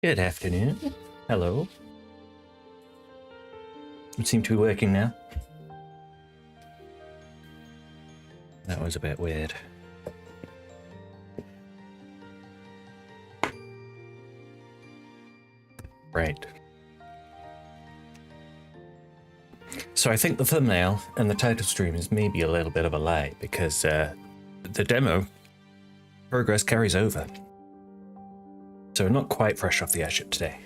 Good afternoon. Hello. It seemed to be working now. That was a bit weird. Right. So I think the thumbnail and the title stream is maybe a little bit of a lie because the demo progress carries over. So not quite fresh off the airship today.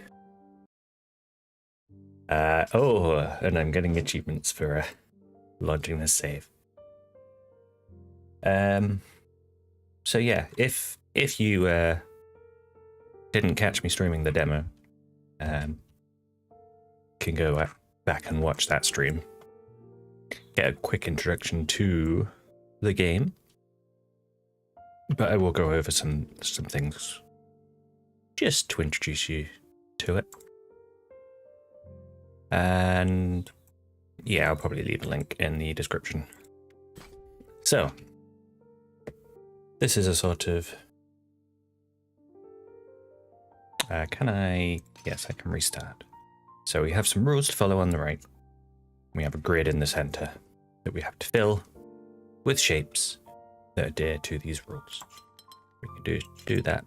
And I'm getting achievements for launching this save. So yeah, if you didn't catch me streaming the demo, can go back and watch that stream. Get a quick introduction to the game, but I will go over some things just to introduce you to it. And yeah, I'll probably leave a link in the description. So this is a sort of yes, I can restart. So we have some rules to follow on the right. We have a grid in the center that we have to fill with shapes that adhere to these rules. We can do that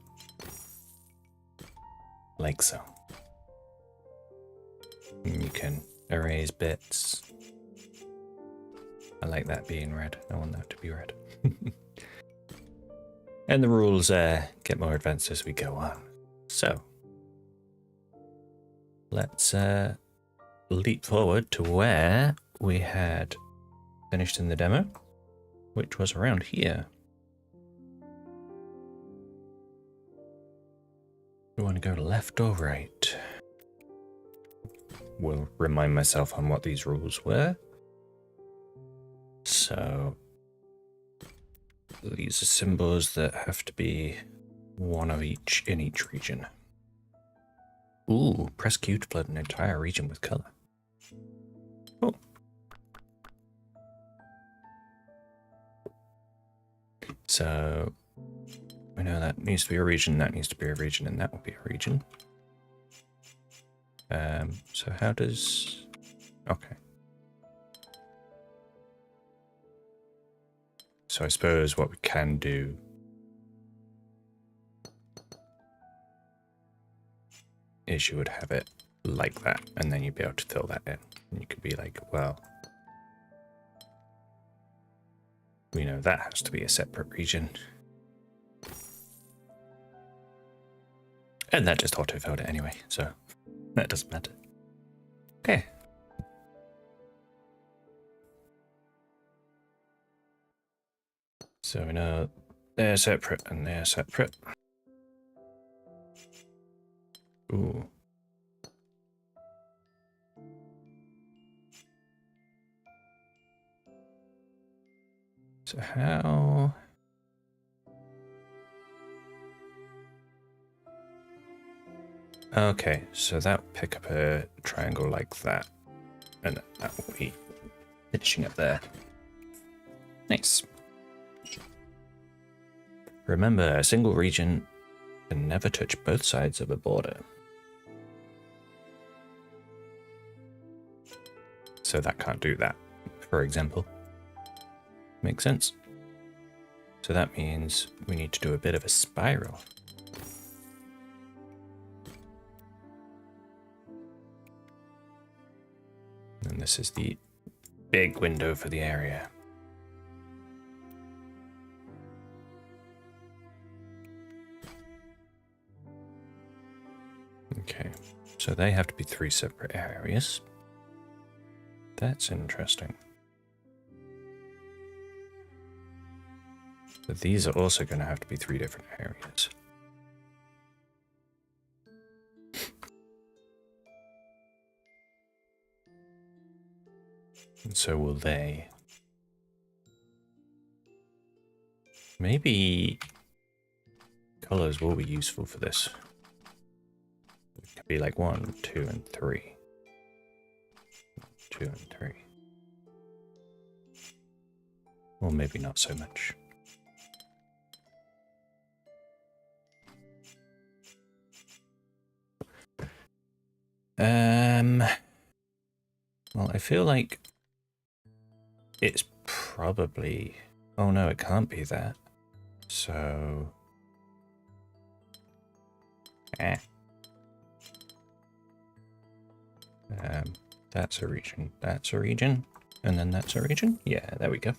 like so. And you can erase bits. I like that being red. I want that to be red. And the rules get more advanced as we go on. So let's leap forward to where we had finished in the demo, which was around here. We want to go left or right? Will remind myself on what these rules were. So these are symbols that have to be one of each in each region. Ooh, press Q to flood an entire region with color. Cool. So we know that needs to be a region, that needs to be a region, and that will be a region. So how does... Okay. So I suppose what we can do is you would have it like that, and then you'd be able to fill that in. And you could be like, well, we know that has to be a separate region. And that just auto-filled it anyway, so that doesn't matter. Okay. So we know they're separate and they're separate. Ooh. So how... Okay, so that will pick up a triangle like that. And that will be finishing up there. Nice. Remember, a single region can never touch both sides of a border. So that can't do that, for example. Makes sense. So that means we need to do a bit of a spiral. And this is the big window for the area. Okay, so they have to be 3 separate areas. That's interesting. But these are also going to have to be 3 different areas. And so will they. Maybe colors will be useful for this. It could be like 1, 2, and 3. 2 and 3. Or maybe not so much. Well, I feel like it's probably... Oh no, it can't be that. So... That's a region, that's a region, and then that's a region? Yeah, there we go.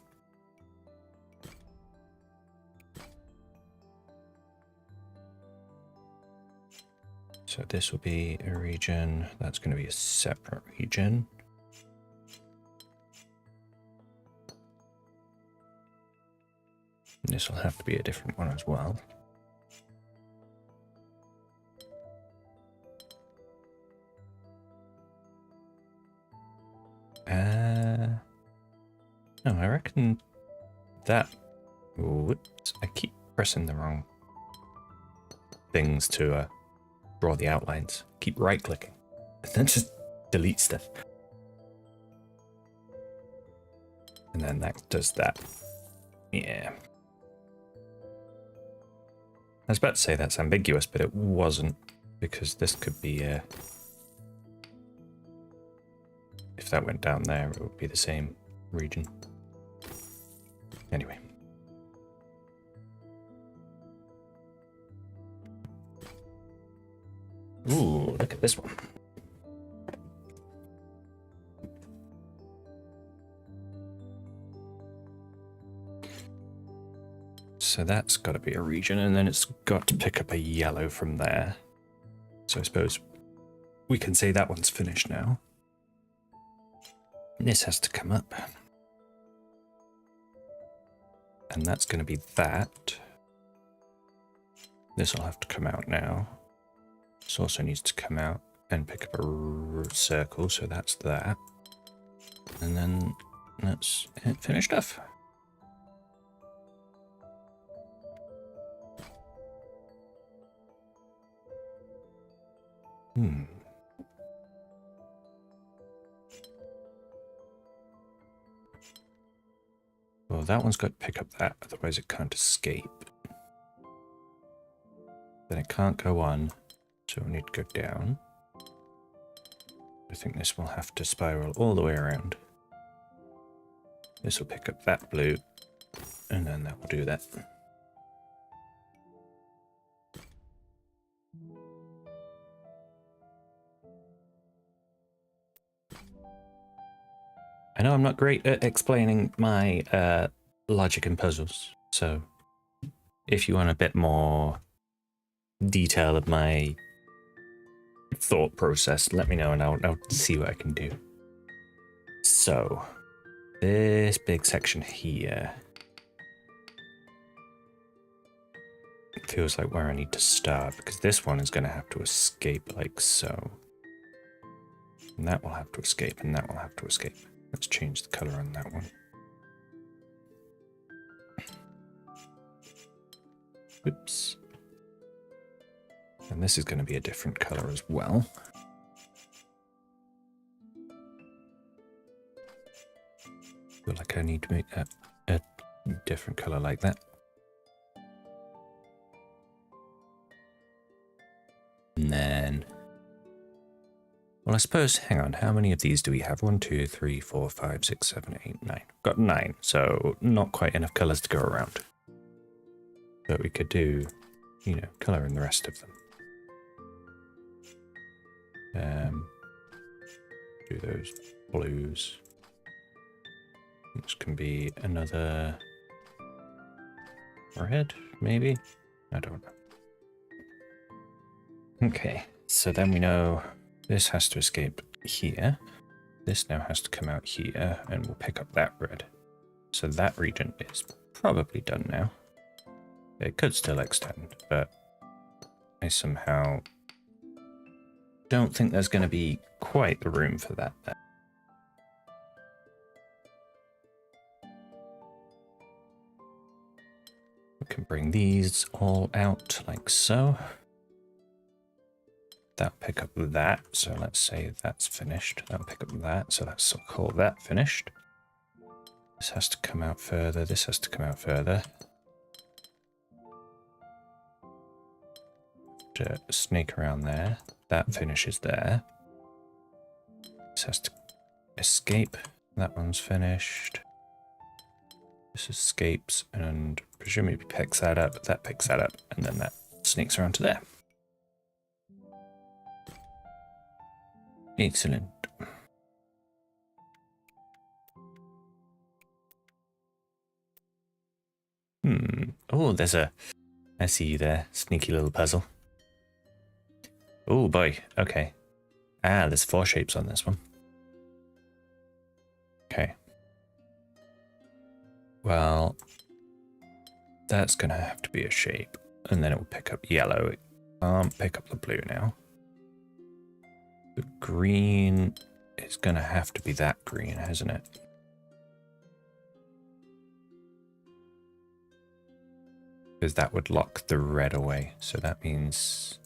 So this will be a region, that's going to be a separate region. And this will have to be a different one as well. No, I reckon that... Whoops, I keep pressing the wrong things to draw the outlines. Keep right-clicking, and then just delete stuff. And then that does that. Yeah. I was about to say that's ambiguous, but it wasn't, because this could be if that went down there, it would be the same region. Anyway. Ooh, look at this one. So that's got to be a region, and then it's got to pick up a yellow from there. So I suppose we can say that one's finished now. And this has to come up. And that's going to be that. This will have to come out now. This also needs to come out and pick up a circle, so that's that. And then that's it finished off. Well, that one's got to pick up that, otherwise it can't escape. Then it can't go on, so we need to go down. I think this will have to spiral all the way around. This will pick up that blue, and then that will do that. I know I'm not great at explaining my logic in puzzles, so if you want a bit more detail of my thought process, let me know and I'll see what I can do. So, this big section here feels like where I need to start, because this one is going to have to escape like so. And that will have to escape, and that will have to escape. Let's change the color on that one. Oops. And this is going to be a different color as well. Feel like I need to make that a different color like that. And then... Well, I suppose, hang on, how many of these do we have? 1, 2, 3, 4, 5, 6, 7, 8, 9. Got 9, so not quite enough colors to go around. But we could do, you know, color in the rest of them. Do those blues. This can be another red, maybe? I don't know. Okay, so then we know this has to escape here. This now has to come out here, and we'll pick up that red. So that region is probably done now. It could still extend, but I somehow don't think there's going to be quite the room for that there. We can bring these all out like so. That'll pick up that, so let's say that's finished. That'll pick up that, so let's call that finished. This has to come out further, this has to come out further. To snake around there, that finishes there. This has to escape. That one's finished. This escapes and presumably picks that up. That picks that up, and then that sneaks around to there. Excellent. Oh, there's a... I see you there. Sneaky little puzzle. Oh boy, okay. Ah, there's 4 shapes on this one. Okay. Well, that's gonna have to be a shape. And then it will pick up yellow. It can't pick up the blue now. The green is gonna have to be that green, isn't it? Because that would lock the red away. So that means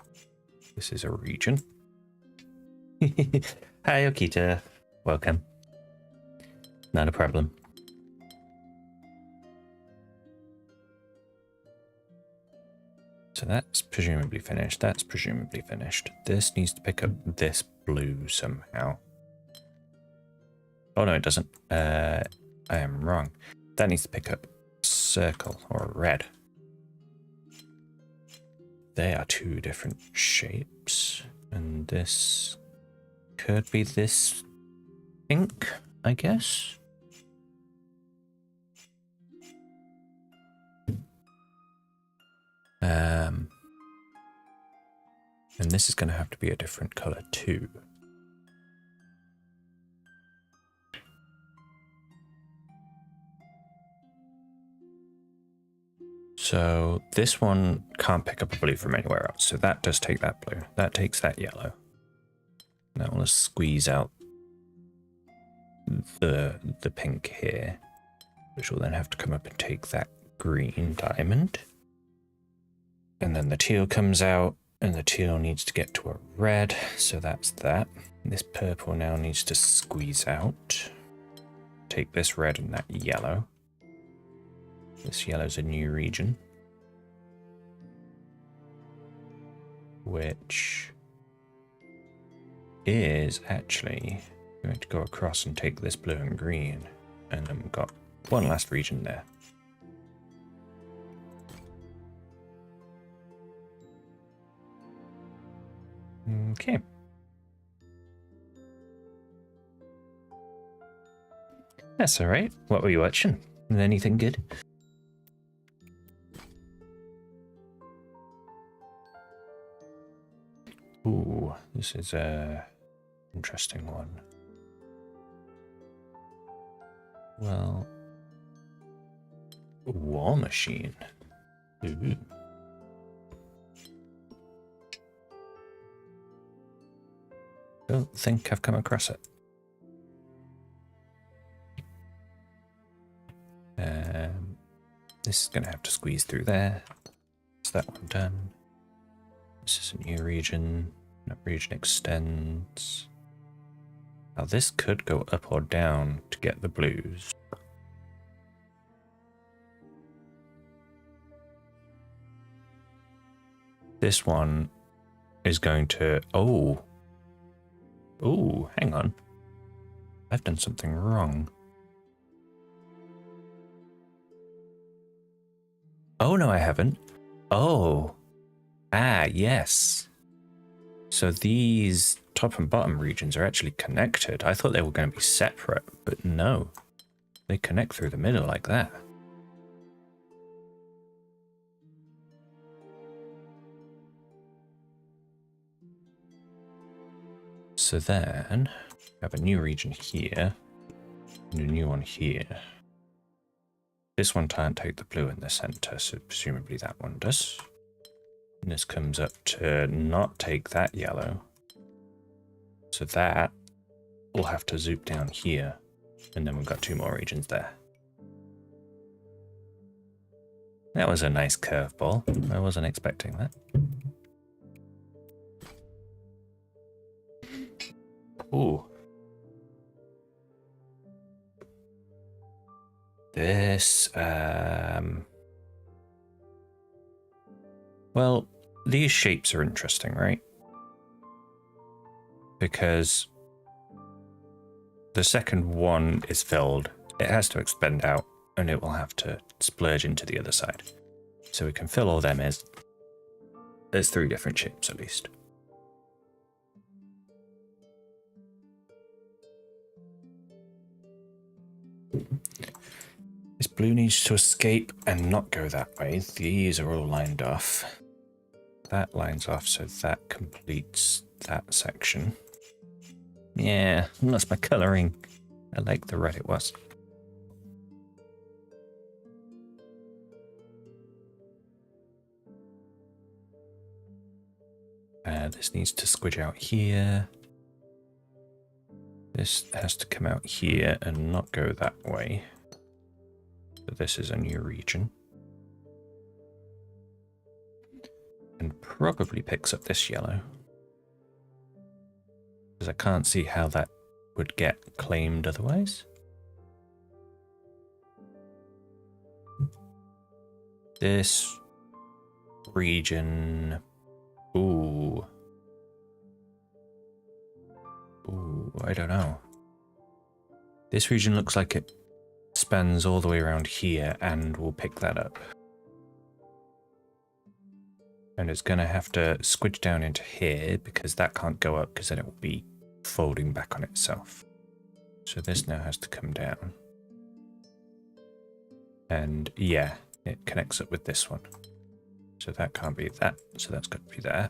this is a region. Hi, Okita. Welcome. Not a problem. So that's presumably finished. That's presumably finished. This needs to pick up this blue somehow. Oh no, it doesn't. I am wrong. That needs to pick up circle or red. They are 2 different shapes, and this could be this pink, I guess. And this is going to have to be a different color too. So this one can't pick up a blue from anywhere else. So that does take that blue. That takes that yellow. That will squeeze out the pink here, which will then have to come up and take that green diamond. And then the teal comes out, and the teal needs to get to a red, so that's that. This purple now needs to squeeze out. Take this red and that yellow. This yellow's a new region, which is actually going to go across and take this blue and green, and then we've got one last region there. Okay. That's all right. What were you watching? Anything good? Ooh, this is a interesting one. Well, War Machine. Ooh. Don't think I've come across it. This is going to have to squeeze through there. That's that one done. This is a new region. That region extends. Now this could go up or down to get the blues. This one is going to... Oh, hang on. I've done something wrong. Oh, no, I haven't. Oh. Ah, yes. So these top and bottom regions are actually connected. I thought they were going to be separate, but no. They connect through the middle like that. So then, we have a new region here, and a new one here. This one can't take the blue in the center, so presumably that one does. And this comes up to not take that yellow. So that will have to zoop down here, and then we've got 2 more regions there. That was a nice curveball. I wasn't expecting that. Ooh. This, well, these shapes are interesting, right? Because the second one is filled, it has to expand out and it will have to splurge into the other side. So we can fill all them as there's 3 different shapes at least. This blue needs to escape and not go that way. These are all lined off. That lines off, so that completes that section. Yeah, that's my colouring. I like the red it was. This needs to squidge out here. This has to come out here and not go that way. So this is a new region. And probably picks up this yellow. Because I can't see how that would get claimed otherwise. This region... Ooh. Ooh, I don't know. This region looks like it spans all the way around here and will pick that up. And it's going to have to squidge down into here because that can't go up because then it will be folding back on itself. So this now has to come down. And yeah, it connects up with this one. So that can't be that, so that's got to be there.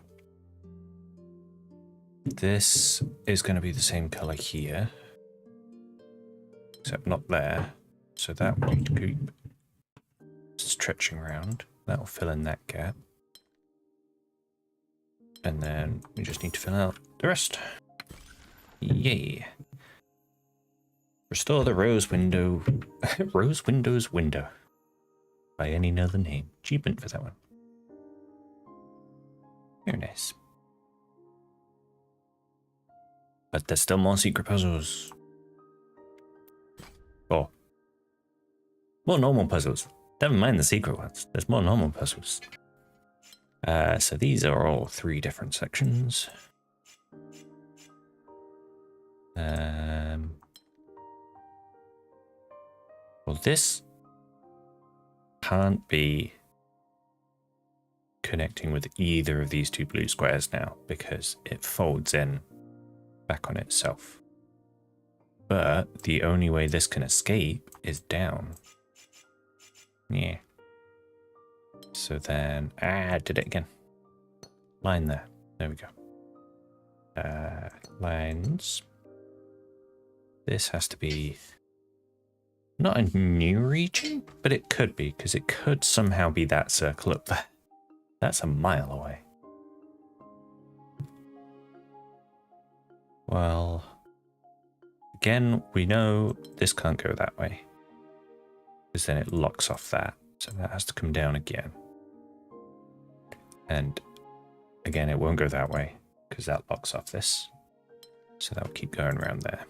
This is going to be the same colour here, except not there. So that will need to keep stretching around. That will fill in that gap. And then we just need to fill out the rest. Yay. Restore the rose window. Rose windows window. By any other name. Achievement for that one. Very nice. But there's still more secret puzzles. Oh. More normal puzzles. Never mind the secret ones. There's more normal puzzles. So these are all 3 different sections. Well, this can't be connecting with either of these 2 blue squares now because it folds in back on itself. But the only way this can escape is down. Yeah. So then, did it again. Line there. There we go. Lines. This has to be not a new region, but it could be, because it could somehow be that circle up there. That's a mile away. Well, again, we know this can't go that way, because then it locks off that. So that has to come down again. And again, it won't go that way, because that locks off this. So that'll keep going around there.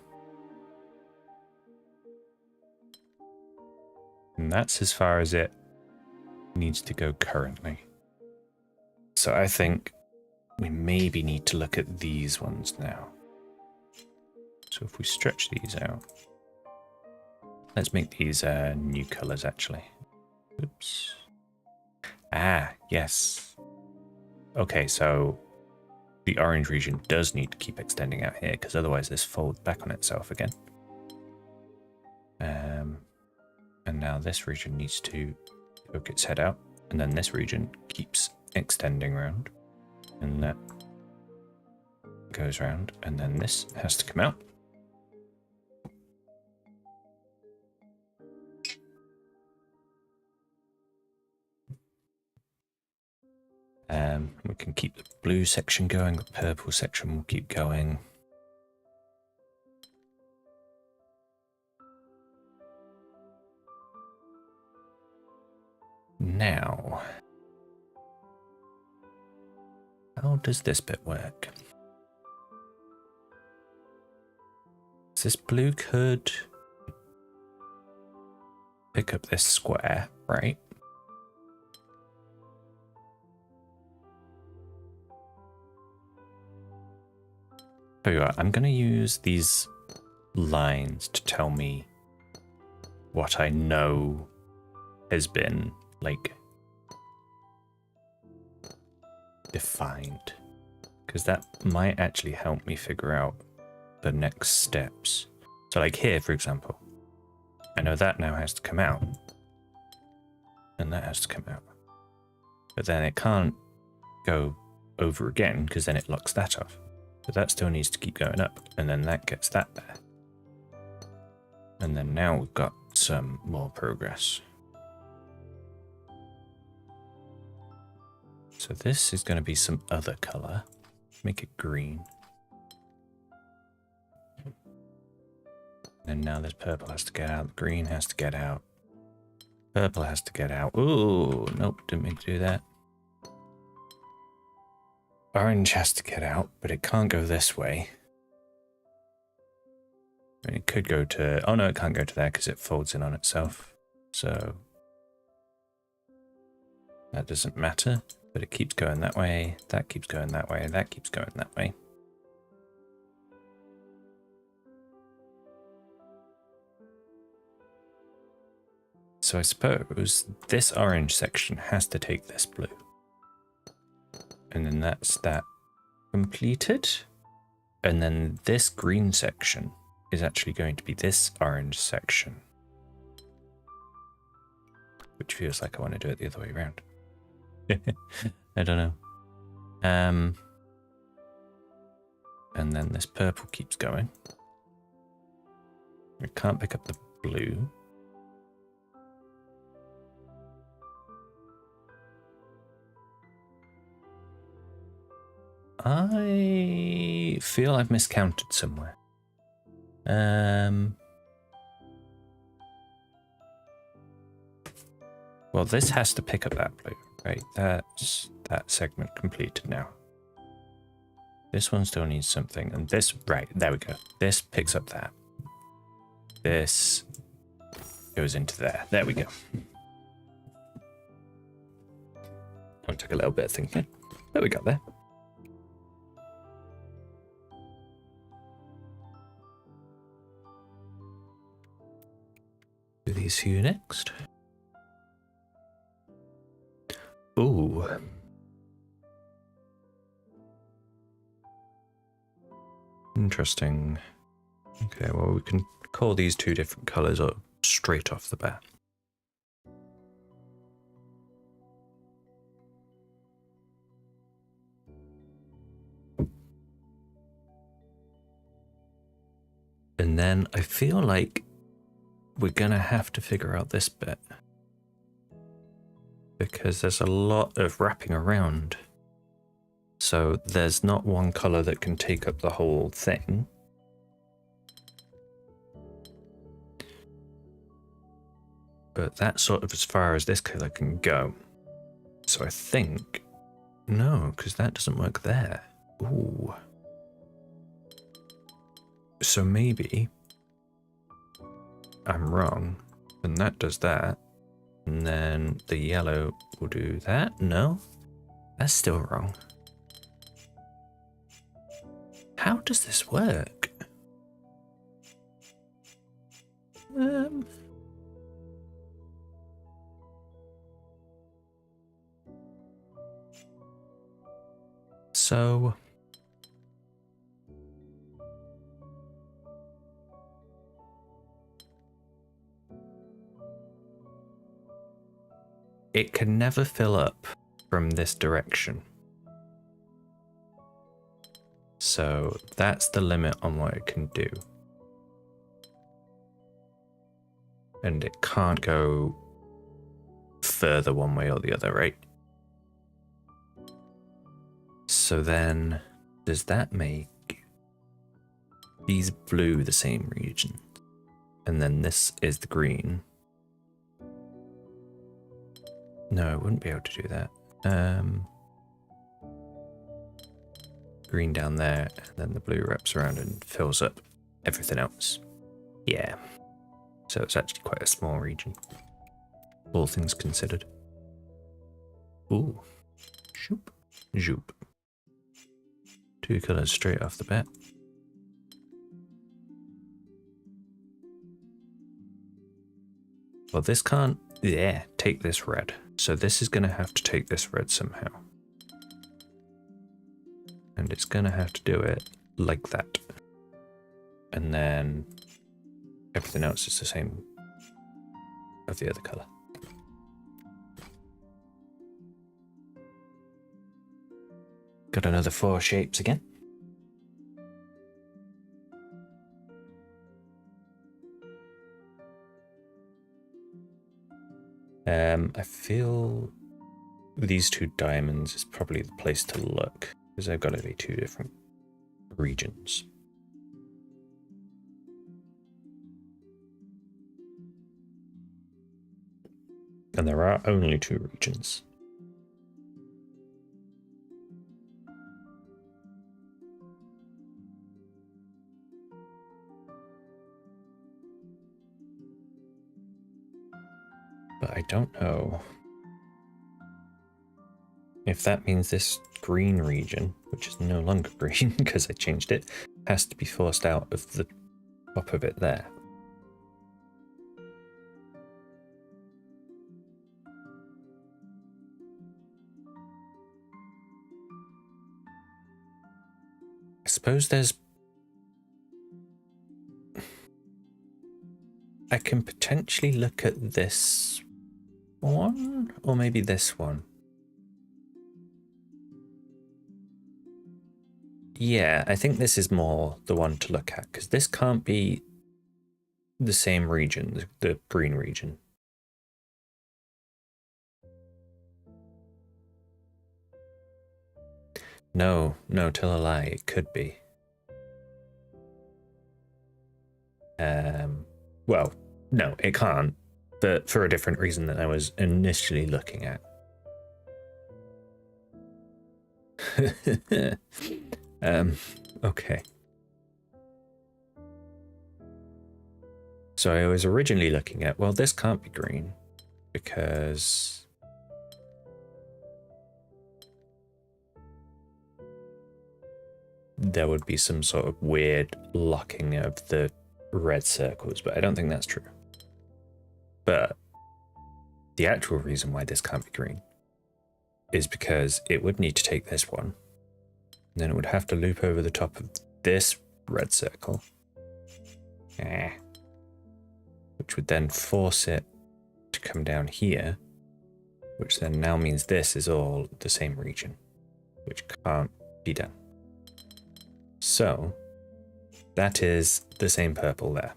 And that's as far as it needs to go currently. So I think we maybe need to look at these ones now. So if we stretch these out, let's make these new colors actually. Oops. Yes. Okay, so the orange region does need to keep extending out here because otherwise this folds back on itself again. And now this region needs to poke its head out, and then this region keeps extending around, and that goes around, and then this has to come out. We can keep the blue section going, the purple section will keep going. Now, how does this bit work? So this blue could pick up this square, right? Tell you what, I'm going to use these lines to tell me what I know has been, like, defined. Because that might actually help me figure out the next steps. So like here, for example, I know that now has to come out. And that has to come out. But then it can't go over again, because then it locks that off. But that still needs to keep going up, and then that gets that there. And then now we've got some more progress. So this is going to be some other color. Make it green. And now this purple has to get out, green has to get out. Purple has to get out. Ooh, nope, didn't mean to do that. Orange has to get out, but it can't go this way. I mean, it could go to... Oh no, it can't go to there because it folds in on itself. So that doesn't matter, but it keeps going that way. That keeps going that way. That keeps going that way. So I suppose this orange section has to take this blue. And then that's that completed. And then this green section is actually going to be this orange section. Which feels like I want to do it the other way around. I don't know. And then this purple keeps going. I can't pick up the blue. I feel I've miscounted somewhere. Well, this has to pick up that blue, right? That's that segment completed now. This one still needs something, and this, right, there we go. This picks up that. This goes into there. There we go. It took a little bit of thinking, but we got there. Do these for you next. Ooh. Interesting. Okay, well, we can call these two different colors up straight off the bat. And then I feel like we're gonna have to figure out this bit, because there's a lot of wrapping around. So there's not one color that can take up the whole thing. But that's sort of as far as this color can go. So I think, no, because that doesn't work there. Ooh. So maybe I'm wrong, and that does that, and then the yellow will do that. No, that's still wrong. How does this work? So it can never fill up from this direction. So that's the limit on what it can do. And it can't go further one way or the other, right? So then, does that make these blue the same region? And then this is the green. No, I wouldn't be able to do that. Green down there, and then the blue wraps around and fills up everything else. Yeah. So it's actually quite a small region, all things considered. Ooh. Zoop. Zoop. Two colours straight off the bat. Well, this can't, yeah, take this red. So this is going to have to take this red somehow. And it's going to have to do it like that. And then everything else is the same of the other color. Got another 4 shapes again. I feel these 2 diamonds is probably the place to look, because they've got to be 2 different regions. And there are only 2 regions. But I don't know if that means this green region, which is no longer green because I changed it, has to be forced out of the top of it there. I suppose there's... I can potentially look at this one, or maybe this one. Yeah, I think this is more the one to look at, because this can't be the same region, the green region. No, tell a lie, it could be. Well, no, it can't, but for a different reason than I was initially looking at. Okay. So I was originally looking at, well, this can't be green because there would be some sort of weird locking of the red circles, but I don't think that's true. But the actual reason why this can't be green is because it would need to take this one, and then it would have to loop over the top of this red circle, which would then force it to come down here, which then now means this is all the same region, which can't be done. So that is the same purple there.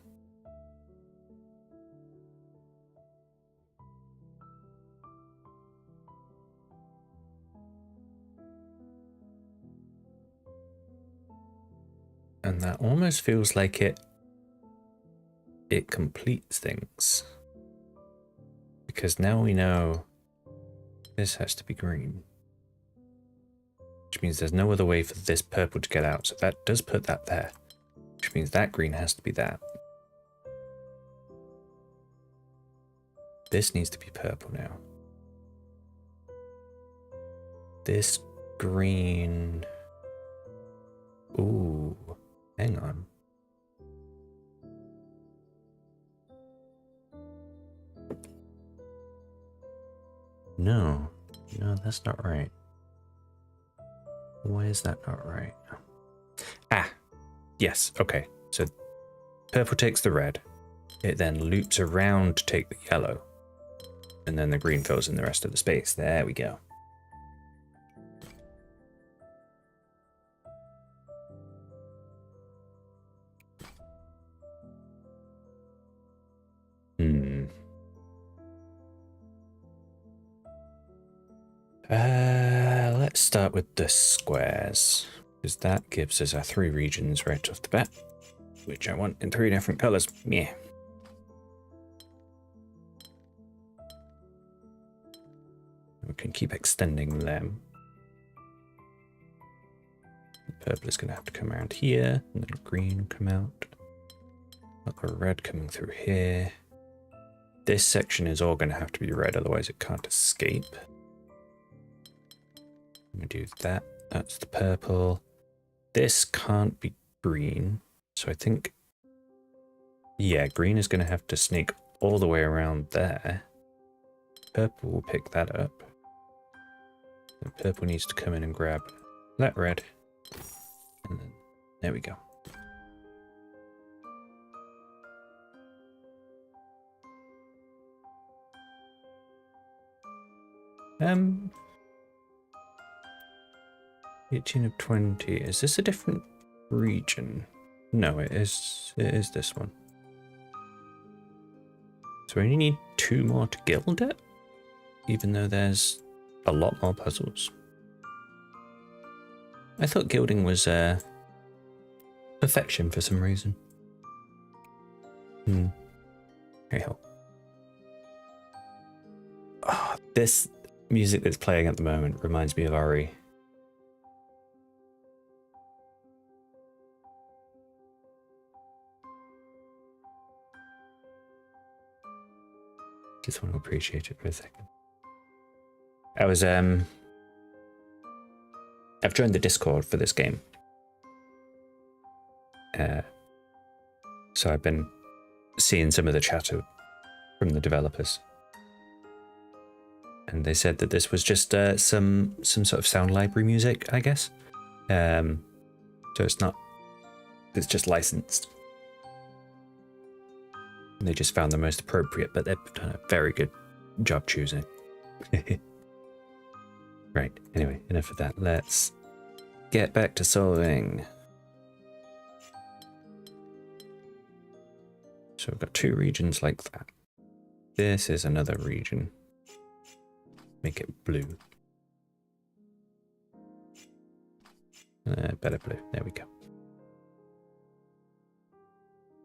And that almost feels like it completes things. Because now we know this has to be green. Which means there's no other way for this purple to get out. So that does put that there. Which means that green has to be that. This needs to be purple now. This green... Ooh, hang on. No, that's not right. Why is that not right? Ah, yes, okay. So purple takes the red. It then loops around to take the yellow. And then the green fills in the rest of the space. There we go. Let's start with the squares, because that gives us our 3 regions right off the bat, which I want in 3 different colors. Yeah. We can keep extending them. The purple is going to have to come around here, and then green come out. Got the red coming through here. This section is all going to have to be red, otherwise it can't escape. I'm going to do that. That's the purple. This can't be green, so I think, yeah, green is going to have to snake all the way around there. Purple will pick that up. And purple needs to come in and grab that red. And then, there we go. Um, 18 of 20. Is this a different region? No, it is this one. So we only need 2 more to gild it, even though there's a lot more puzzles. I thought gilding was perfection for some reason. Hey ho. Oh, this music that's playing at the moment reminds me of RE. Just want to appreciate it for a second. I've joined the Discord for this game. So I've been seeing some of the chatter from the developers. And they said that this was just some sort of sound library music, I guess. So it's just licensed. And they just found the most appropriate, but they've done a very good job choosing. Right, anyway, enough of that. Let's get back to solving. So we've got 2 regions like that. This is another region. Make it blue. Better blue. There we go.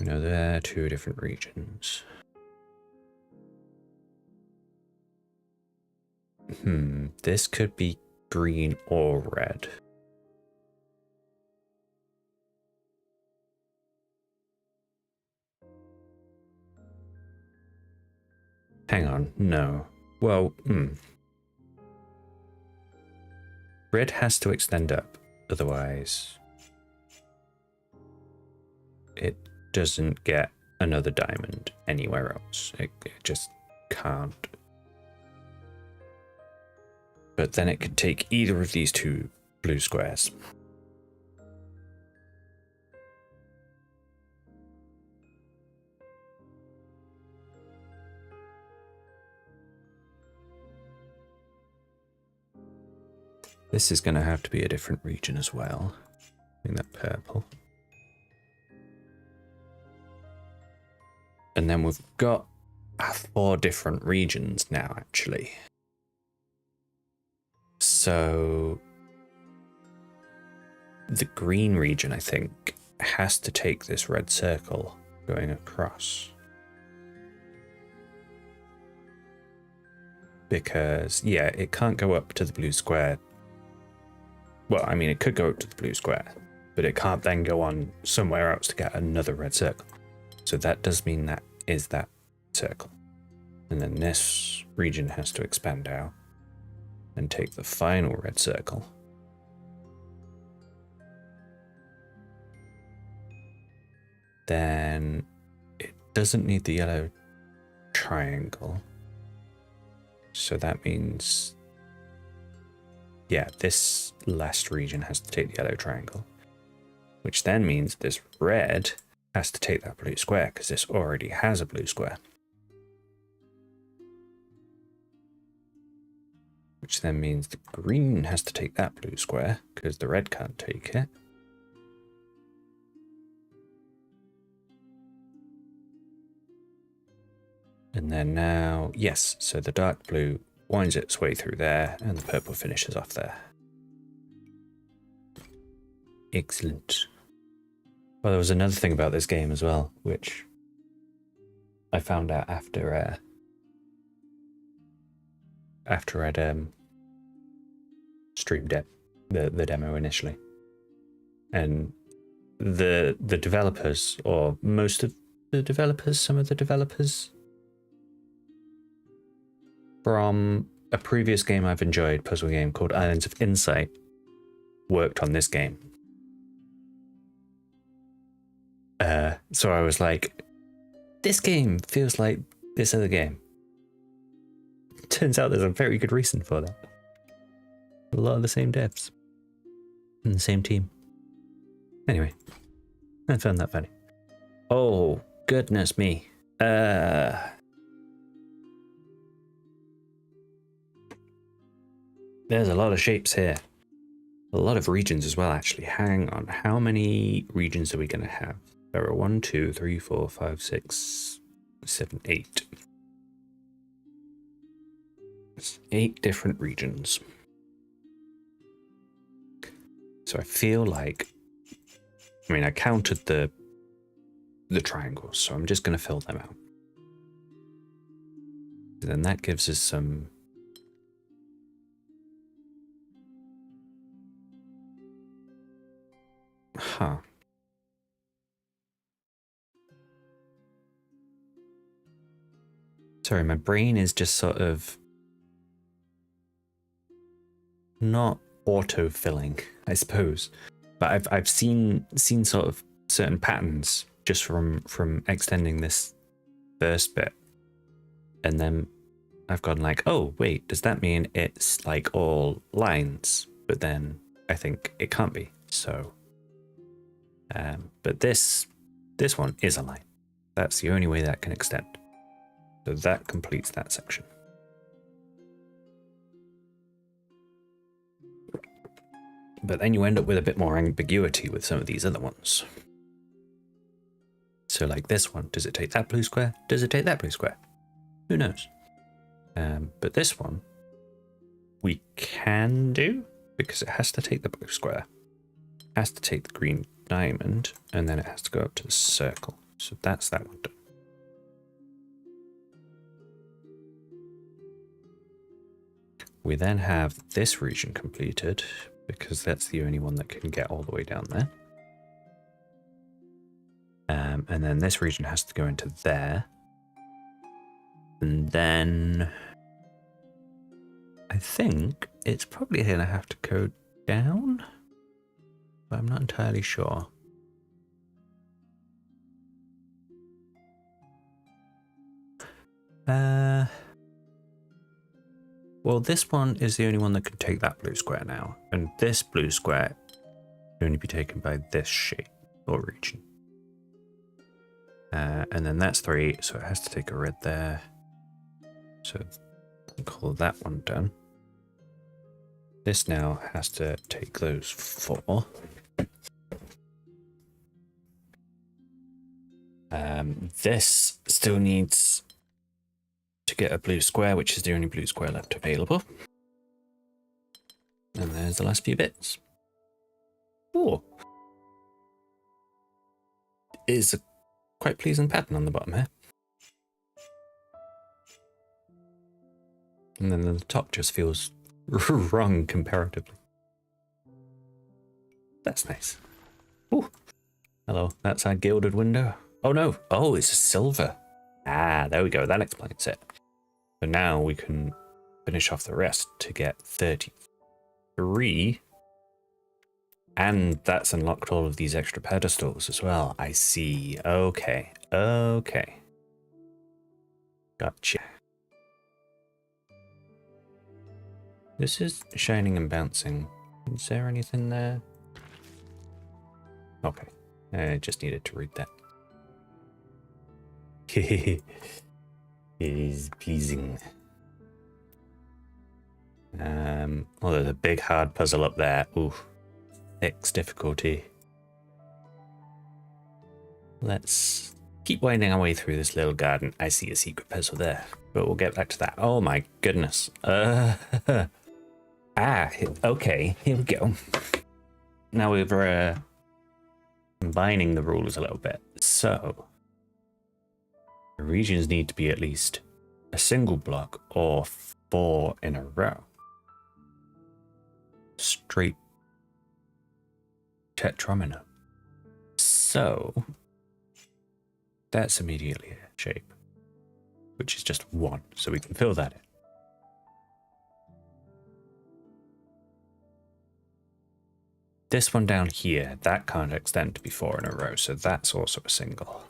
We know there are 2 different regions. This could be green or red. Hang on, no. Well, red has to extend up, otherwise it doesn't get another diamond anywhere else. It just can't. But then it could take either of these 2 blue squares. This is going to have to be a different region as well. I think that purple. And then we've got 4 different regions now, actually. So the green region, I think, has to take this red circle going across. Because, yeah, it can't go up to the blue square. Well, I mean, it could go up to the blue square, but it can't then go on somewhere else to get another red circle. So that does mean that is that circle. And then this region has to expand out and take the final red circle. Then it doesn't need the yellow triangle. So that means, yeah, this last region has to take the yellow triangle, which then means this red has to take that blue square because this already has a blue square. Which then means the green has to take that blue square because the red can't take it. And then now, yes, so the dark blue winds its way through there and the purple finishes off there. Excellent. Well, there was another thing about this game as well, which I found out after I'd streamed it, the demo initially. And the developers, or most of the developers, some of the developers from a previous game I've enjoyed, puzzle game called Islands of Insight, worked on this game. So I was like, this game feels like this other game. Turns out there's a very good reason for that. A lot of the same devs. And the same team. Anyway, I found that funny. Oh, goodness me. There's a lot of shapes here. A lot of regions as well, actually. Hang on. How many regions are we going to have? There are 1, 2, 3, 4, 5, 6, 7, 8. It's 8 different regions. So I feel like, I mean, I counted the triangles, so I'm just going to fill them out. And then that gives us some Sorry, my brain is just sort of not auto-filling, I suppose. But I've seen sort of certain patterns just from extending this first bit. And then I've gone like, oh wait, does that mean it's like all lines? But then I think it can't be. So but this one is a line. That's the only way that can extend. So that completes that section. But then you end up with a bit more ambiguity with some of these other ones. So like this one, does it take that blue square? Does it take that blue square? Who knows? But this one, we can do, because it has to take the blue square, has to take the green diamond, and then it has to go up to the circle. So that's that one done. We then have this region completed, because that's the only one that can get all the way down there. And then this region has to go into there. And then I think it's probably going to have to go down, but I'm not entirely sure. Well, this one is the only one that can take that blue square now, and this blue square can only be taken by this shape or region. And then that's 3, so it has to take a red there. So I'll call that one done. This now has to take those 4. This still needs to get a blue square, which is the only blue square left available. And there's the last few bits. Oh, is a quite pleasing pattern on the bottom here. And then the top just feels wrong comparatively. That's nice. Oh, hello, that's our gilded window. Oh no, oh, it's a silver. Ah, there we go, that explains it. So now we can finish off the rest to get 33. And that's unlocked all of these extra pedestals as well. I see. Okay. Okay. Gotcha. This is shining and bouncing. Is there anything there? Okay. I just needed to read that. It is pleasing. Oh, there's a big hard puzzle up there. Ooh. X difficulty. Let's keep winding our way through this little garden. I see a secret puzzle there, but we'll get back to that. Oh my goodness. Okay, here we go. Now we're combining the rules a little bit. So the regions need to be at least a single block or 4 in a row. Straight tetromino. So that's immediately a shape, which is just 1, so we can fill that in. This one down here, that can't extend to be 4 in a row, so that's also a single.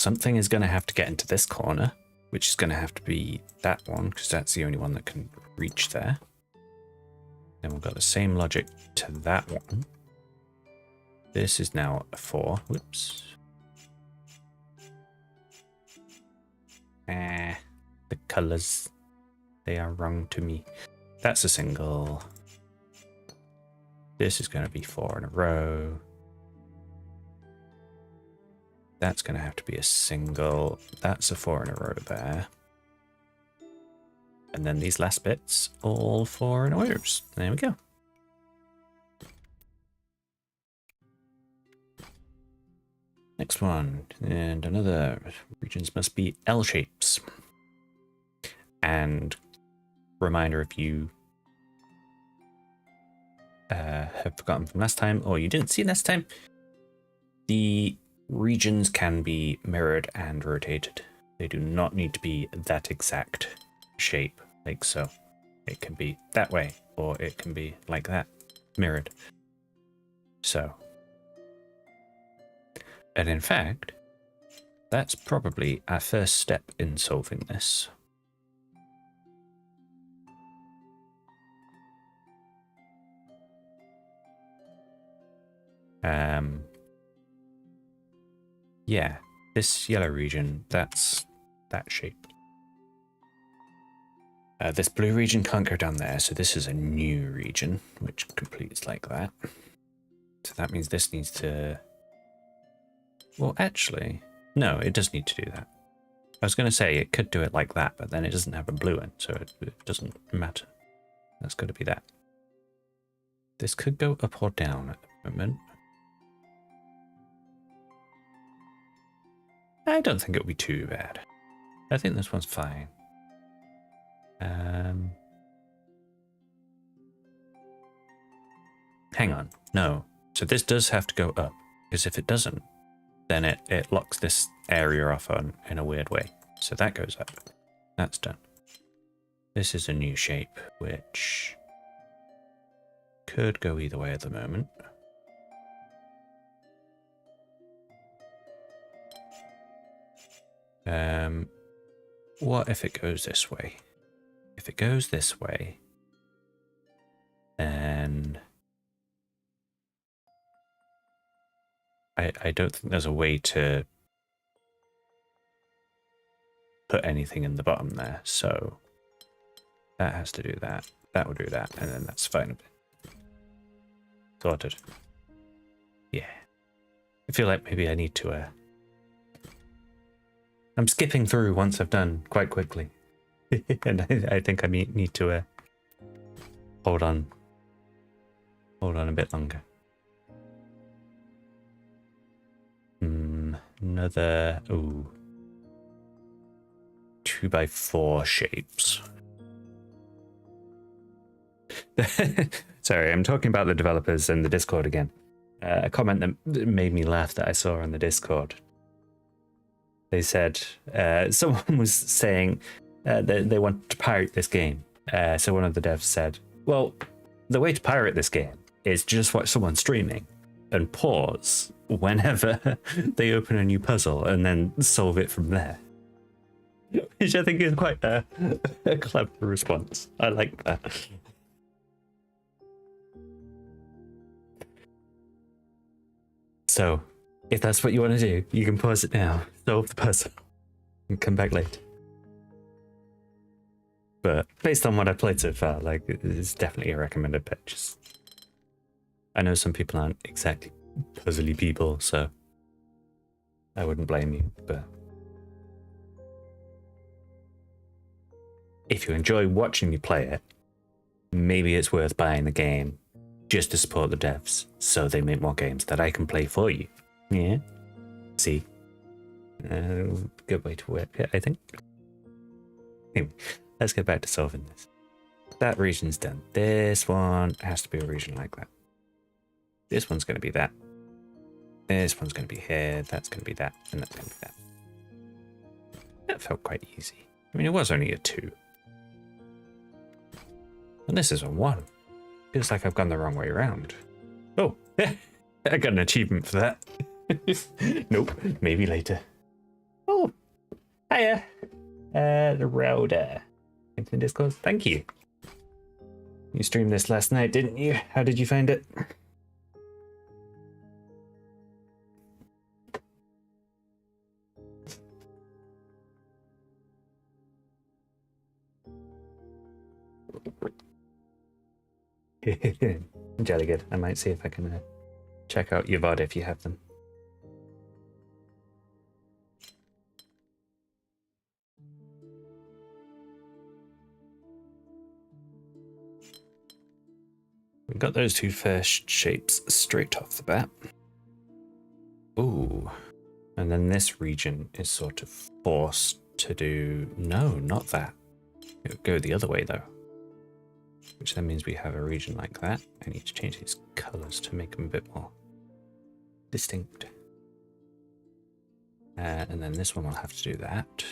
something is going to have to get into this corner, which is going to have to be that one, because that's the only one that can reach there. Then we've got the same logic to that one. This is now a 4. Whoops. The colors, they are wrong to me. That's a single. This is going to be 4 in a row. That's going to have to be a single. That's a 4 in a row there. And then these last bits, all 4 in rows. There we go. Next one, and another. Regions must be L shapes. And reminder, if you have forgotten from last time, or you didn't see last time, the regions can be mirrored and rotated. They do not need to be that exact shape, like so. It can be that way, or it can be like that, mirrored. So. And in fact, that's probably our first step in solving this. Yeah, this yellow region, that's that shape. This blue region can't go down there, so this is a new region, which completes like that. So that means this needs to... Well, actually, no, it does need to do that. I was going to say it could do it like that, but then it doesn't have a blue end, so it doesn't matter. That's got to be that. This could go up or down at the moment. I don't think it would be too bad. I think this one's fine. Hang on. No. So this does have to go up, because if it doesn't, then it locks this area off in a weird way. So that goes up. That's done. This is a new shape, which could go either way at the moment. What if it goes this way? If it goes this way, then I don't think there's a way to put anything in the bottom there, so that has to do that. That will do that, and then that's fine. Sorted. Yeah. I feel like maybe I need to... I'm skipping through once I've done quite quickly. And I think I need to hold on a bit longer. Another 2x4 shapes. Sorry, I'm talking about the developers and the Discord again. A comment that made me laugh that I saw on the Discord. They said someone was saying they want to pirate this game. So one of the devs said, well, the way to pirate this game is just watch someone streaming and pause whenever they open a new puzzle and then solve it from there. Which I think is quite a clever response. I like that. So, if that's what you want to do, you can pause it now, solve the puzzle, and come back later. But based on what I've played so far, like, it's definitely a recommended purchase. I know some people aren't exactly puzzly people, so I wouldn't blame you, but if you enjoy watching me play it, maybe it's worth buying the game just to support the devs so they make more games that I can play for you. Yeah? See? Good way to work it, I think. Anyway, let's get back to solving this. That region's done. This one has to be a region like that. This one's going to be that. This one's going to be here. That's going to be that. And that's going to be that. That felt quite easy. I mean, it was only a 2. And this is a 1. Feels like I've gone the wrong way around. Oh, I got an achievement for that. Nope, maybe later. Hiya, the Rhoda. Thanks in Discord. Thank you. You streamed this last night, didn't you? How did you find it? Jolly good. I might see if I can check out your VOD if you have them. We got those two first shapes straight off the bat. Ooh. And then this region is sort of forced to do... No, not that. It would go the other way though. Which then means we have a region like that. I need to change these colors to make them a bit more distinct. And then this one will have to do that.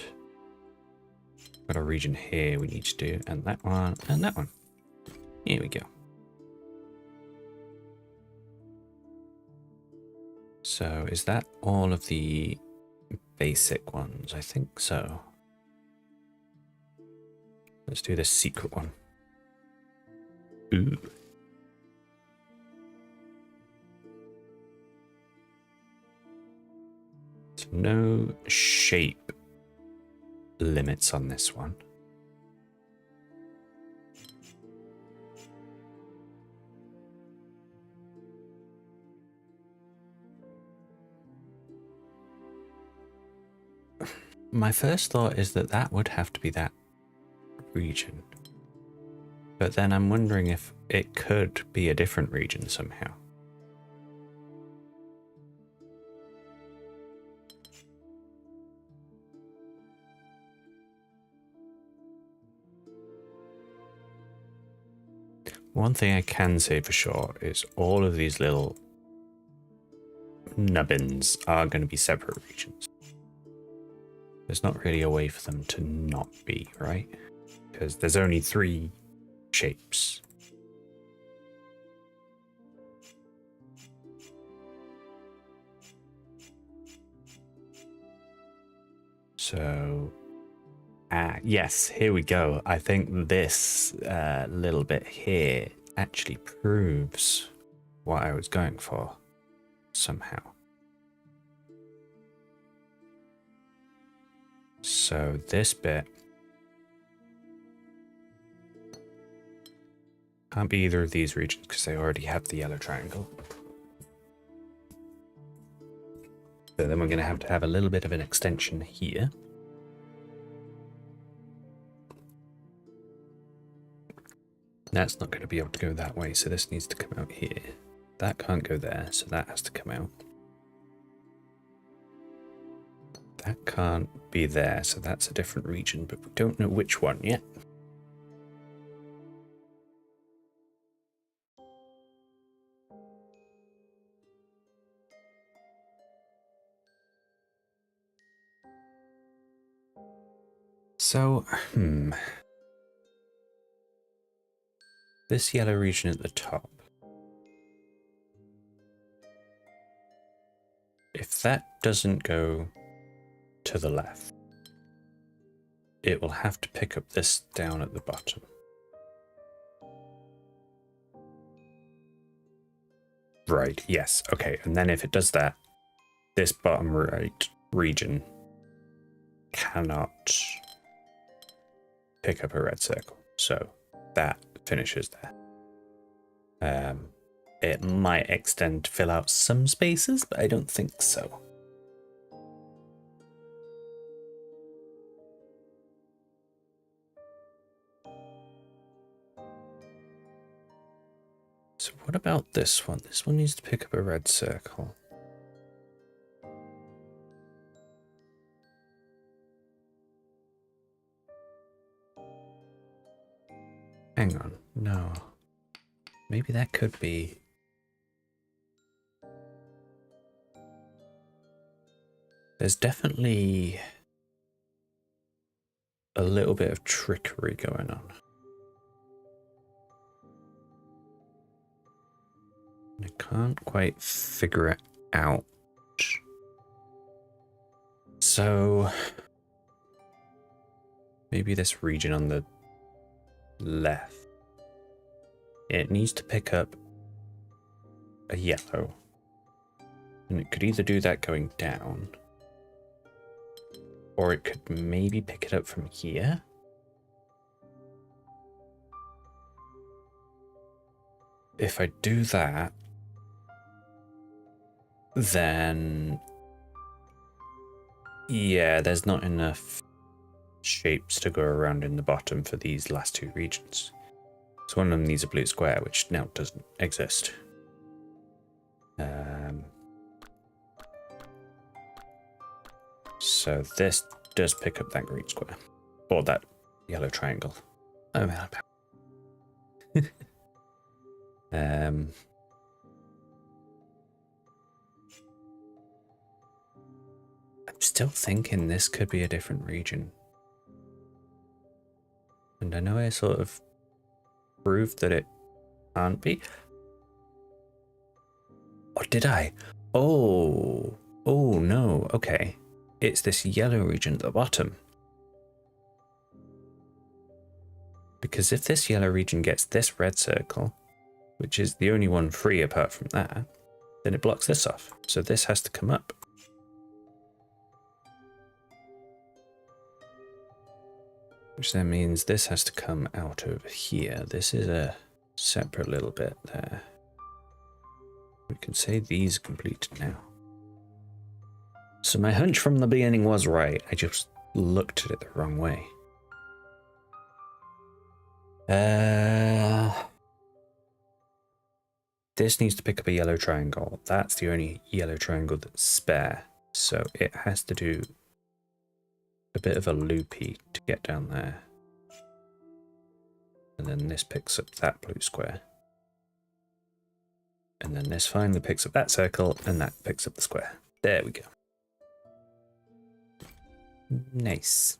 Got a region here we need to do, and that one, and that one. Here we go. So is that all of the basic ones? I think so. Let's do this secret one. Ooh. So no shape limits on this one. My first thought is that that would have to be that region. But then I'm wondering if it could be a different region somehow. One thing I can say for sure is all of these little nubbins are going to be separate regions. There's not really a way for them to not be, right? Because there's only 3 shapes. So, yes, here we go. I think this little bit here actually proves what I was going for somehow. So this bit can't be either of these regions because they already have the yellow triangle. So then we're going to have a little bit of an extension here. That's not going to be able to go that way, so this needs to come out here. That can't go there, so that has to come out. That can't be there, so that's a different region, but we don't know which one yet. So, this yellow region at the top. If that doesn't go to the left, it will have to pick up this down at the bottom. Right, yes, okay, and then if it does that, this bottom right region cannot pick up a red circle, so that finishes there. It might extend to fill out some spaces, but I don't think so. So what about this one? This one needs to pick up a red circle. Hang on, no. Maybe that could be... There's definitely a little bit of trickery going on. I can't quite figure it out. So Maybe this region on the left. It needs to pick up a yellow. And it could either do that going down, or it could maybe pick it up from here. If I do that, then yeah, there's not enough shapes to go around in the bottom for these last two regions. So one of them needs a blue square, which now doesn't exist. So this does pick up that green square, or that yellow triangle. Oh man. I'm still thinking this could be a different region. And I know I sort of proved that it can't be. Or did I? Oh no, okay. It's this yellow region at the bottom. Because if this yellow region gets this red circle, which is the only one free apart from that, then it blocks this off. So this has to come up. Which then means this has to come out over here. This is a separate little bit there. We can say these are completed now. So my hunch from the beginning was right. I just looked at it the wrong way. This needs to pick up a yellow triangle. That's the only yellow triangle that's spare. So it has to do a bit of a loopy to get down there. And then this picks up that blue square. And then this finally picks up that circle, and that picks up the square. There we go. Nice.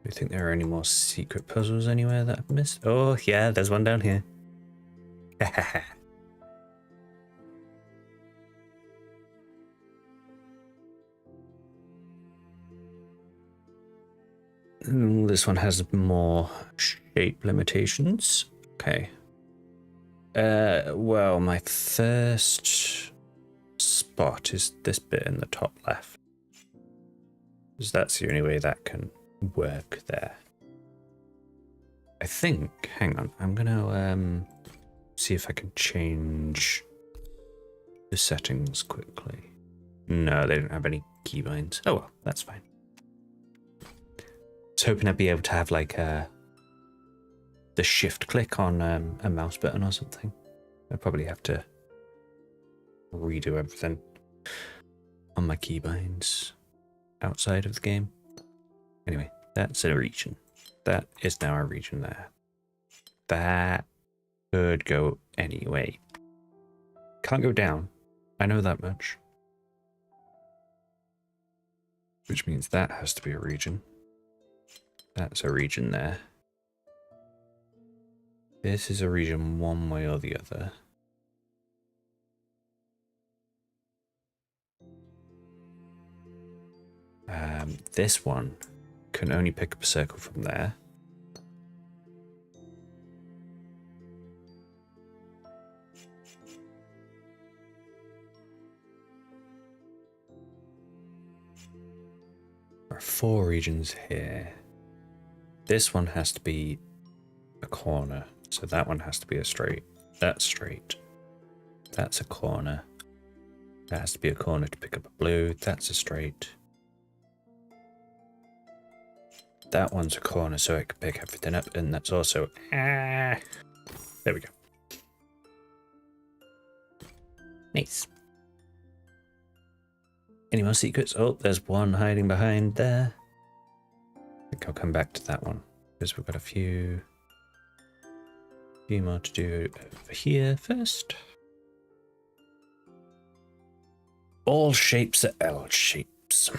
Do you think there are any more secret puzzles anywhere that I've missed? Oh, yeah, there's one down here. This one has more shape limitations. Okay. Well, my first spot is this bit in the top left. Because that's the only way that can work there. I think, hang on, I'm gonna see if I can change the settings quickly. No, they don't have any keybinds. Oh well, that's fine. I was hoping I'd be able to have like the shift click on a mouse button or something. I'd probably have to redo everything on my keybinds outside of the game. Anyway, that's a region. That is now a region there. That could go any way. Can't go down. I know that much. Which means that has to be a region. That's a region there. This is a region one way or the other. This one can only pick up a circle from there. There are 4 regions here. This one has to be a corner, so that one has to be a straight. That's straight. That's a corner. That has to be a corner to pick up a blue. That's a straight. That one's a corner, so it can pick everything up, and that's also there we go. Nice. Any more secrets? Oh, there's one hiding behind there. I think I'll come back to that one because we've got a few more to do over here first. All shapes are L shapes.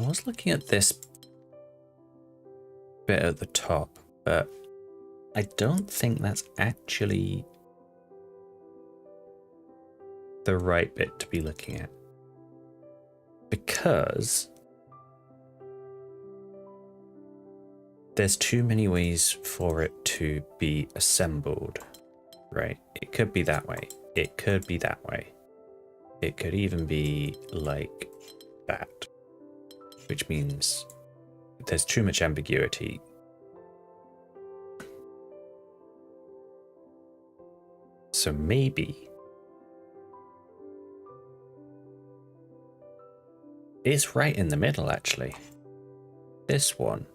I was looking at this bit at the top, but I don't think that's actually the right bit to be looking at, because there's too many ways for it to be assembled, right? It could be that way. It could be that way. It could even be like that, which means there's too much ambiguity. So maybe it's right in the middle, actually. This one.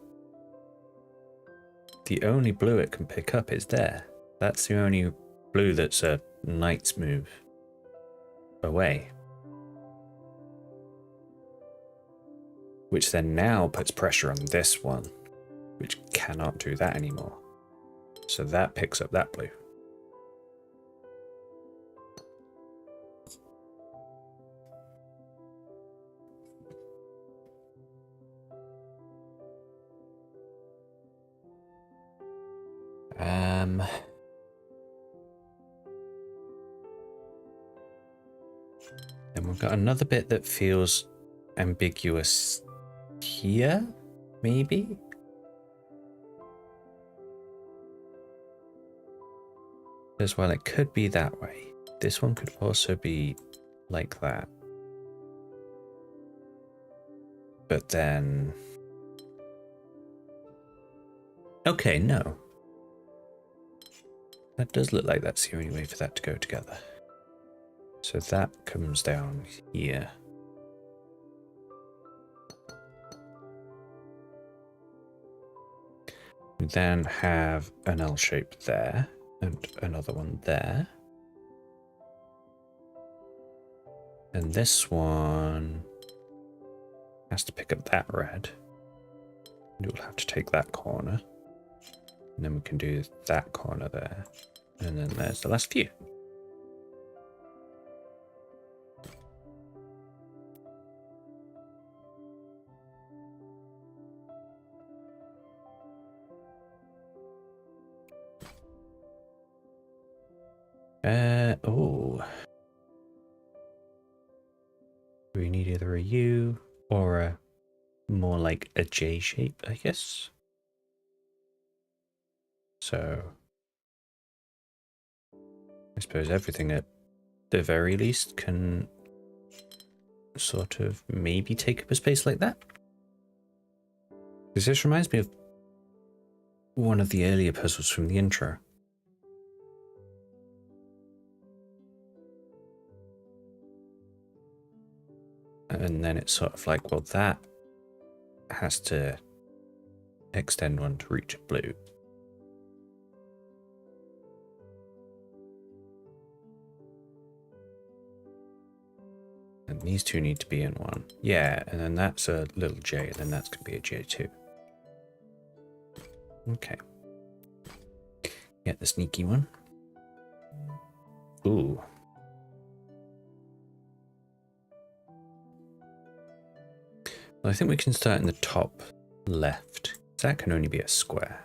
The only blue it can pick up is there. That's the only blue that's a knight's move away. Which then now puts pressure on this one, which cannot do that anymore. So that picks up that blue. Then we've got another bit that feels ambiguous here, maybe? As well, it could be that way. This one could also be like that. But then... Okay, no. That does look like that's the only way for that to go together. So that comes down here. We then have an L shape there and another one there. And this one has to pick up that red. And it will have to take that corner. And then we can do that corner there. And then there's the last few. Oh. We need either a U or a more like a J shape, I guess. So I suppose everything at the very least can sort of maybe take up a space like that. Because this reminds me of one of the earlier puzzles from the intro. And then it's sort of like, well, that has to extend one to reach blue. And these two need to be in one. Yeah, and then that's a little J, and then that's going to be a J2. Okay. Get the sneaky one. Ooh. Well, I think we can start in the top left. That can only be a square.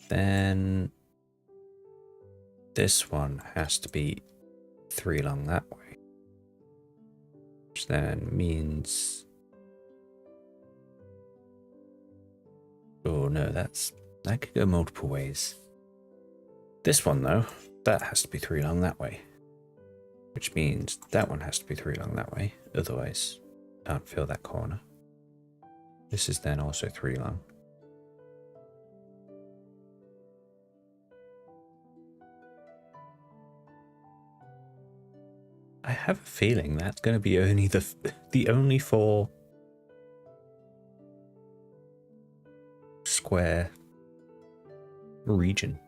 Then this one has to be 3 along that way. Which then means... Oh no, that could go multiple ways. This one though, that has to be 3 along that way. Which means that one has to be 3 along that way, otherwise can't fill that corner. This is then also 3 long. I have a feeling that's going to be only the only 4 square region.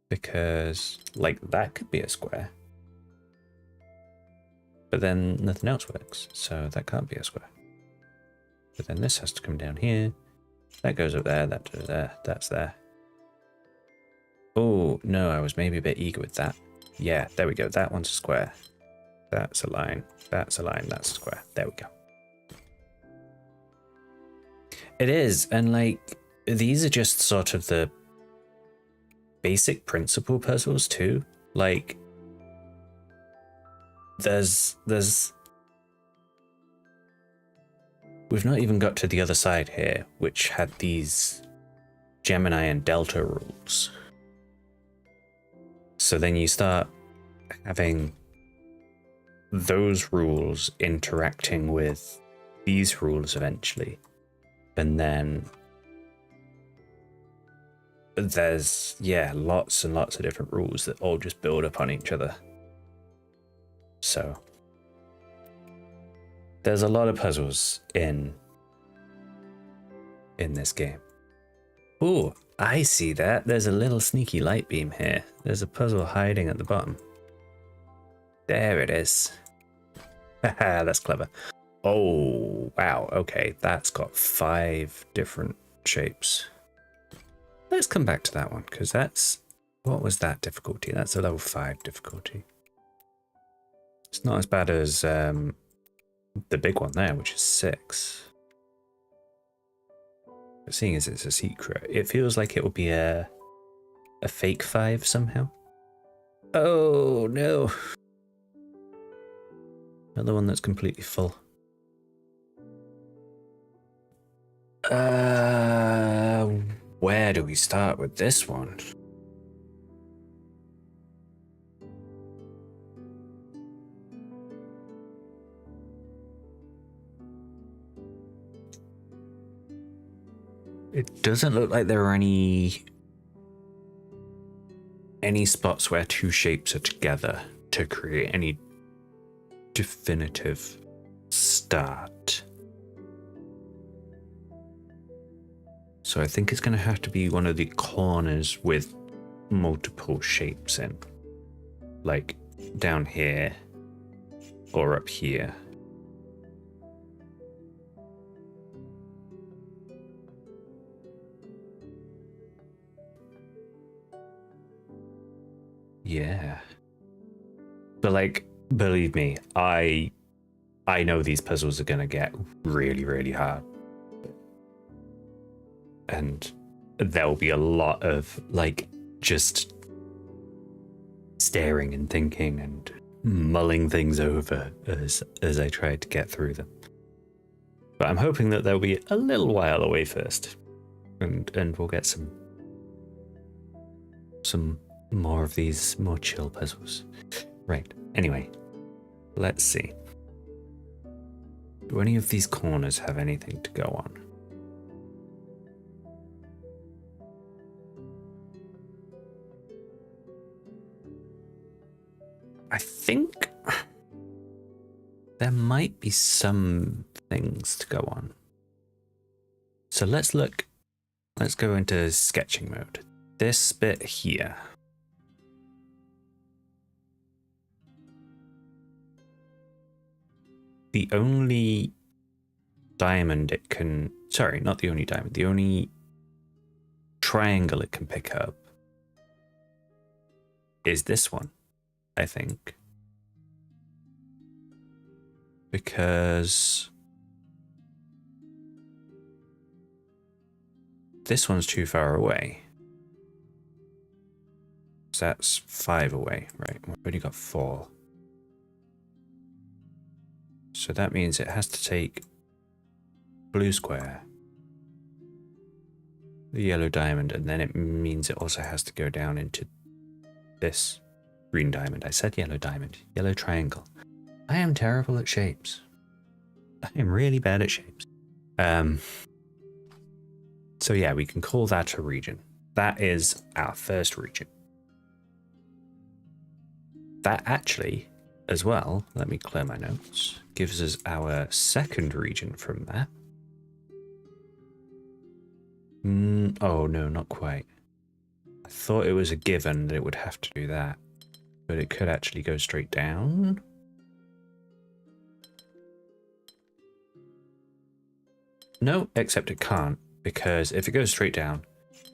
Because, like, that could be a square. But then nothing else works, so that can't be a square. But then this has to come down here. That goes up there, that goes there, that's there. Oh, no, I was maybe a bit eager with that. Yeah, there we go, that one's a square. That's a line. That's a line. That's a square. There we go. It is, and like these are just sort of the basic principle puzzles too. Like there's we've not even got to the other side here, which had these Gemini and Delta rules. So then you start having those rules interacting with these rules eventually. And then there's, yeah, lots and lots of different rules that all just build upon each other. So there's a lot of puzzles in this game. Ooh, I see that. There's a little sneaky light beam here. There's a puzzle hiding at the bottom. There it is. Haha, that's clever. Oh, wow. Okay, that's got 5 different shapes. Let's come back to that one, because that's... What was that difficulty? That's a level 5 difficulty. It's not as bad as the big one there, which is 6. But seeing as it's a secret, it feels like it would be a fake 5 somehow. Oh, no. Another one that's completely full. Where do we start with this one? It doesn't look like there are any spots where 2 shapes are together to create any definitive start. So I think it's going to have to be one of the corners with multiple shapes in. Like down here or up here. Yeah. But like, believe me, I know these puzzles are going to get really, really hard. And there'll be a lot of like just staring and thinking and mulling things over as I try to get through them. But I'm hoping that they'll be a little while away first, and we'll get some more of these more chill puzzles. Right. Anyway, let's see. Do any of these corners have anything to go on? I think there might be some things to go on. So let's go into sketching mode. This bit here. The only diamond it can, sorry, not the only diamond, the only triangle it can pick up is this one, I think. Because this one's too far away. So that's 5 away, right? We've only got 4. So that means it has to take blue square, the yellow diamond, and then it means it also has to go down into this green diamond. I said yellow diamond, yellow triangle. I am terrible at shapes. I am really bad at shapes. So yeah, we can call that a region. That is our first region. That actually, as well, let me clear my notes, gives us our second region from that. Oh no, not quite. I thought it was a given that it would have to do that, but it could actually go straight down. No, except it can't, because if it goes straight down,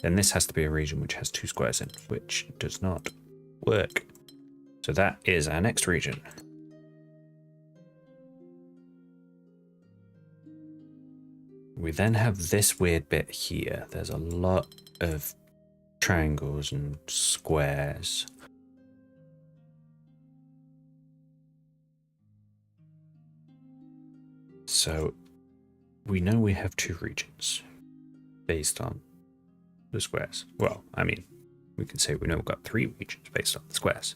then this has to be a region which has 2 squares in, which does not work. So that is our next region. We then have this weird bit here. There's a lot of triangles and squares. So we know we have two regions based on the squares. Well, I mean, we can say we know we've got three regions based on the squares.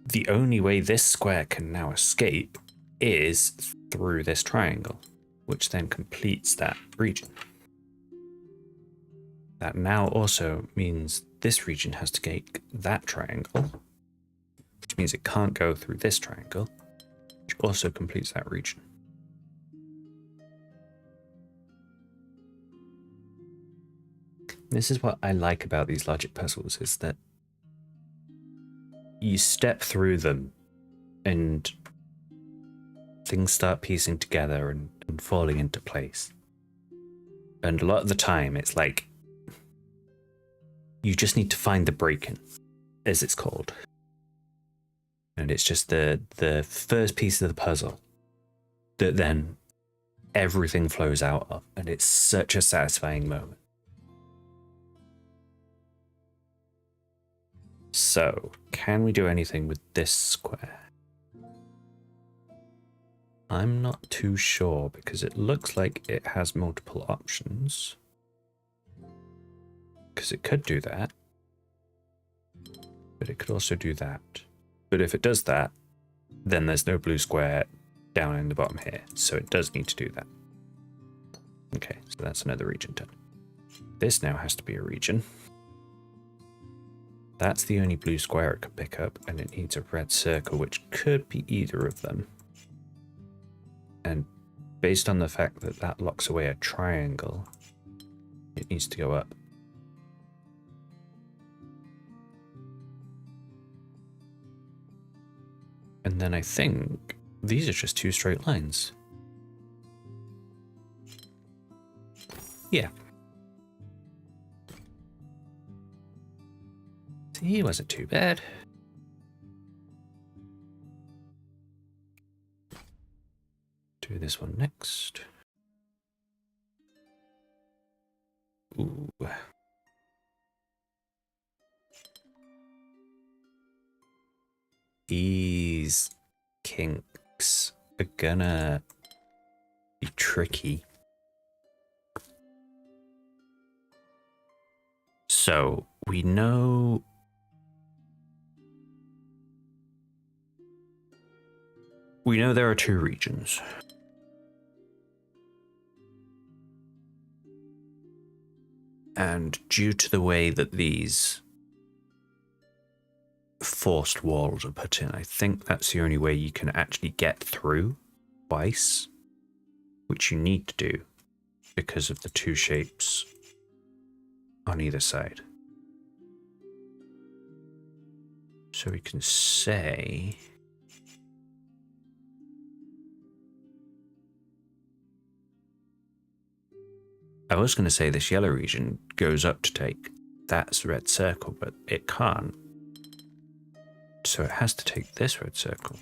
The only way this square can now escape is through this triangle, which then completes that region. That now also means this region has to take that triangle, which means it can't go through this triangle, which also completes that region. This is what I like about these logic puzzles, is that you step through them and things start piecing together and falling into place. And a lot of the time it's like you just need to find the break-in, as it's called. And it's just the first piece of the puzzle that then everything flows out of, and it's such a satisfying moment. So, can we do anything with this square? I'm not too sure, because it looks like it has multiple options. Because it could do that. But it could also do that. But if it does that, then there's no blue square down in the bottom here. So it does need to do that. Okay, so that's another region done. This now has to be a region. That's the only blue square it could pick up, and it needs a red circle, which could be either of them. And based on the fact that that locks away a triangle, it needs to go up. And then I think these are just two straight lines. Yeah. See, wasn't too bad. Do this one next. Ooh. These kinks are gonna be tricky. So we know there are two regions. And due to the way that these forced walls are put in, I think that's the only way you can actually get through twice, which you need to do because of the two shapes on either side. So we can say I was going to say this yellow region goes up to take that red circle, but it can't. So it has to take this red circle.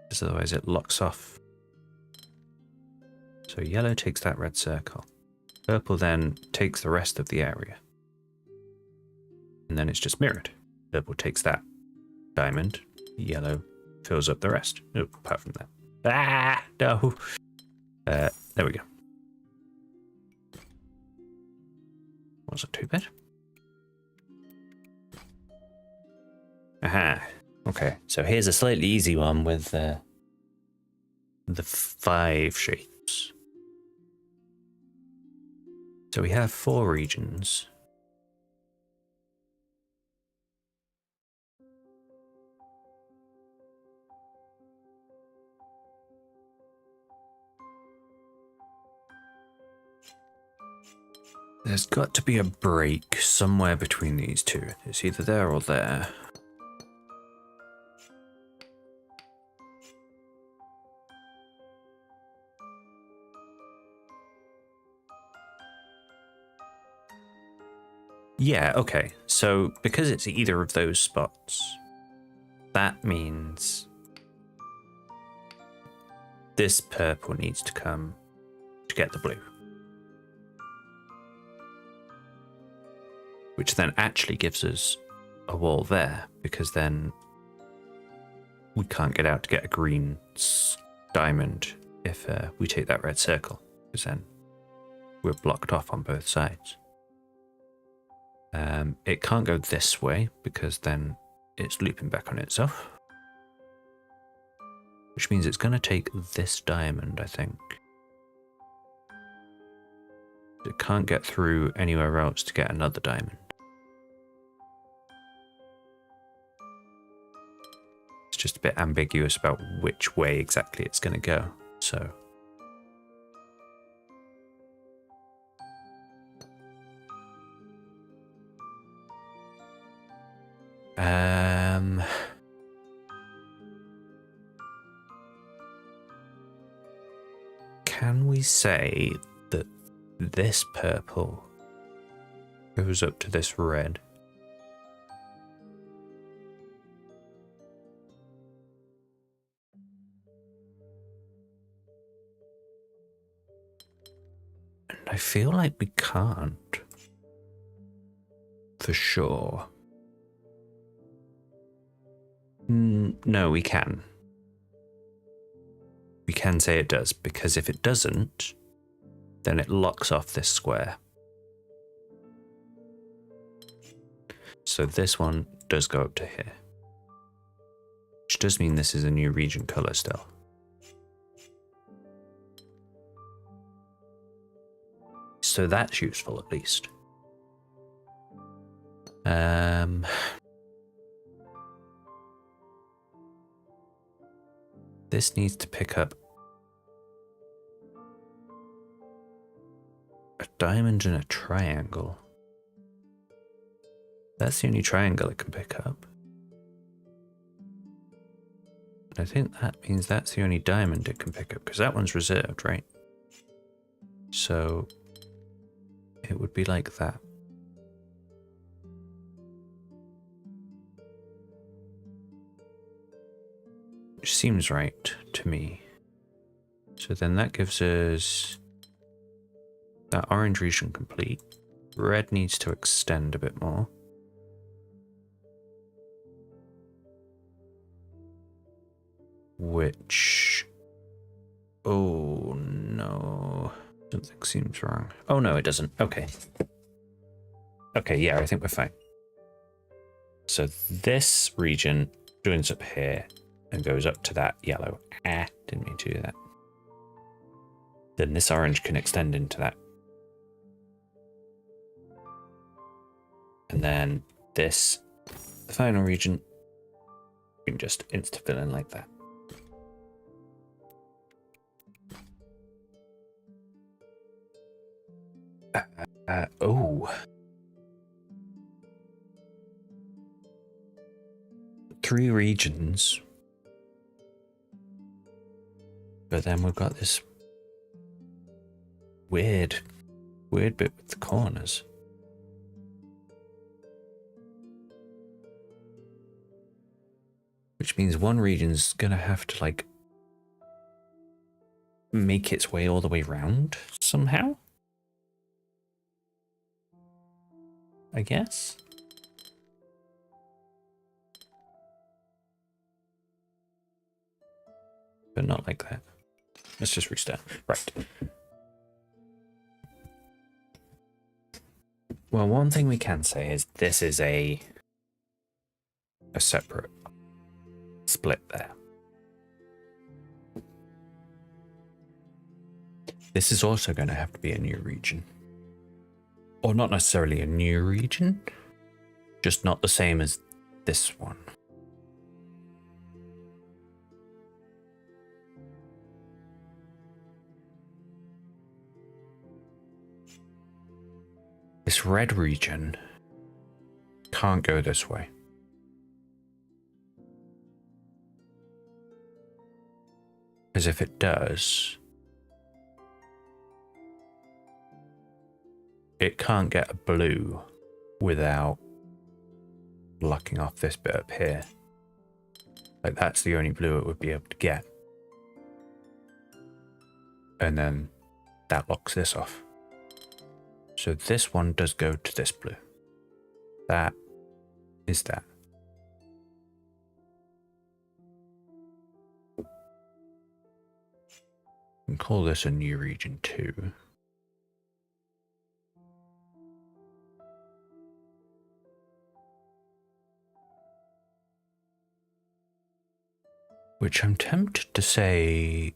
Because otherwise it locks off. So yellow takes that red circle. Purple then takes the rest of the area. And then it's just mirrored. Purple takes that diamond. Yellow fills up the rest. Oh, apart from that. Ah, no. There we go. Wasn't too bad. Aha. Okay, so here's a slightly easy one with the 5 shapes. So we have 4 regions. There's got to be a break somewhere between these two. It's either there or there. Yeah, okay. So because it's either of those spots, that means this purple needs to come to get the blue. Which then actually gives us a wall there, because then we can't get out to get a green diamond if we take that red circle, because then we're blocked off on both sides. It can't go this way, because then it's looping back on itself. Which means it's going to take this diamond, I think. It can't get through anywhere else to get another diamond. It's just a bit ambiguous about which way exactly it's going to go. So can we say that this purple goes up to this red? And I feel like we can't. For sure. No, we can. We can say it does, because if it doesn't, then it locks off this square. So this one does go up to here. Which does mean this is a new region color still. So that's useful at least. This needs to pick up a diamond and a triangle. That's the only triangle it can pick up. And I think that means that's the only diamond it can pick up, because that one's reserved, right? So it would be like that. Which seems right to me. So then that gives us that orange region complete. Red needs to extend a bit more. Which... oh no. Something seems wrong. Oh no, it doesn't. Okay. Okay, yeah, I think we're fine. So this region joins up here and goes up to that yellow. Didn't mean to do that. Then this orange can extend into that. And then this, the final region, we can just insta-fill in like that. Oh. 3 regions. But then we've got this weird bit with the corners. Which means one region's gonna have to like make its way all the way around somehow, I guess. But not like that. Let's just restart. Right. Well, one thing we can say is this is a separate split there. This is also going to have to be a new region. Or not necessarily a new region, just not the same as this one. This red region can't go this way. Because if it does, it can't get a blue without blocking off this bit up here. Like that's the only blue it would be able to get. And then that locks this off. So this one does go to this blue. That is that. And call this a new region 2. Which I'm tempted to say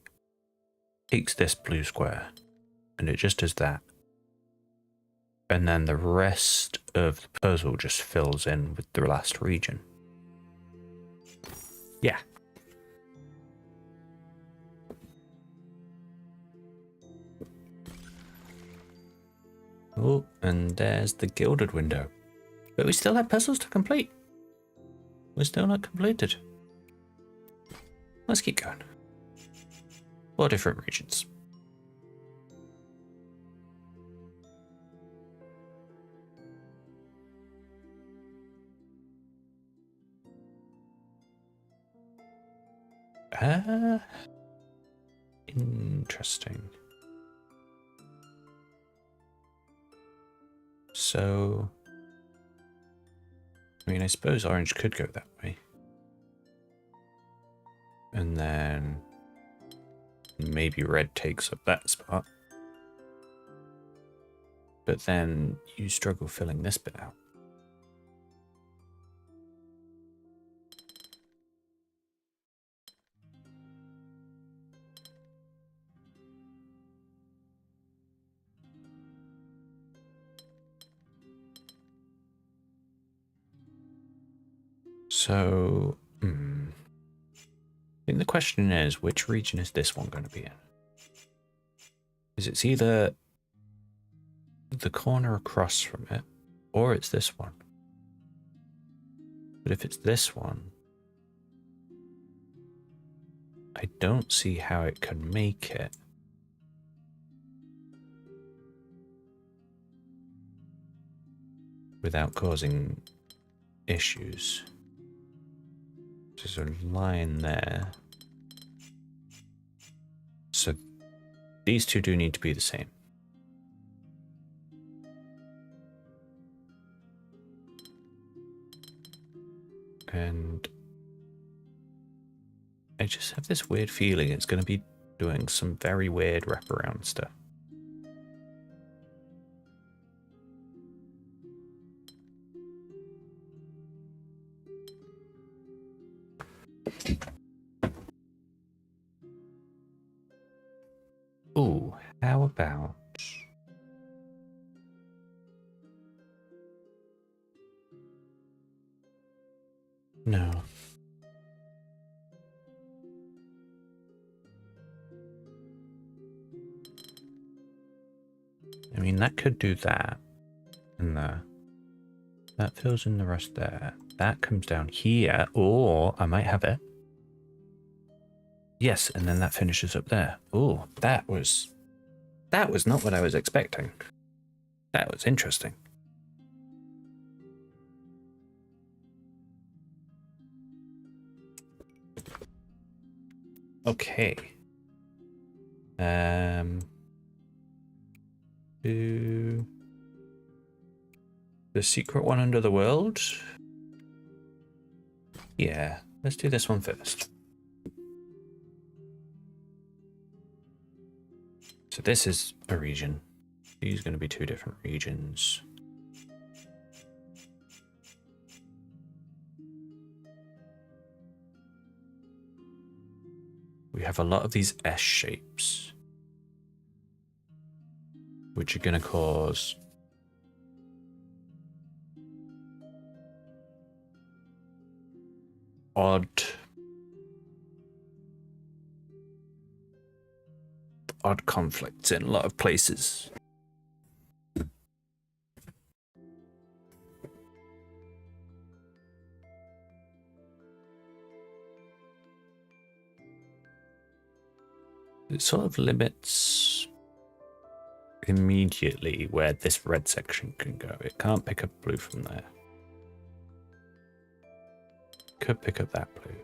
takes this blue square and it just does that. And then the rest of the puzzle just fills in with the last region. Yeah. Oh, and there's the gilded window. But we still have puzzles to complete. We're still not completed. Let's keep going. 4 different regions. Interesting. So, I mean, I suppose orange could go that way. And then maybe red takes up that spot. But then you struggle filling this bit out. So, I think the question is, which region is this one going to be in? Is it's either the corner across from it, or it's this one. But if it's this one, I don't see how it can make it. Without causing issues. There's a line there. So these two do need to be the same. And I just have this weird feeling it's going to be doing some very weird wraparound stuff. Ooh, how about... No. I mean, that could do that. And there. That fills in the rest there. That comes down here. Or I might have it. Yes, and then that finishes up there. Oh, that was not what I was expecting. That was interesting. Okay. Do the secret one under the world? Yeah, let's do this one first. So this is a region. These are going to be 2 different regions. We have a lot of these S shapes, which are going to cause odd conflicts in a lot of places. It sort of limits immediately where this red section can go. It can't pick up blue from there. Could pick up that blue.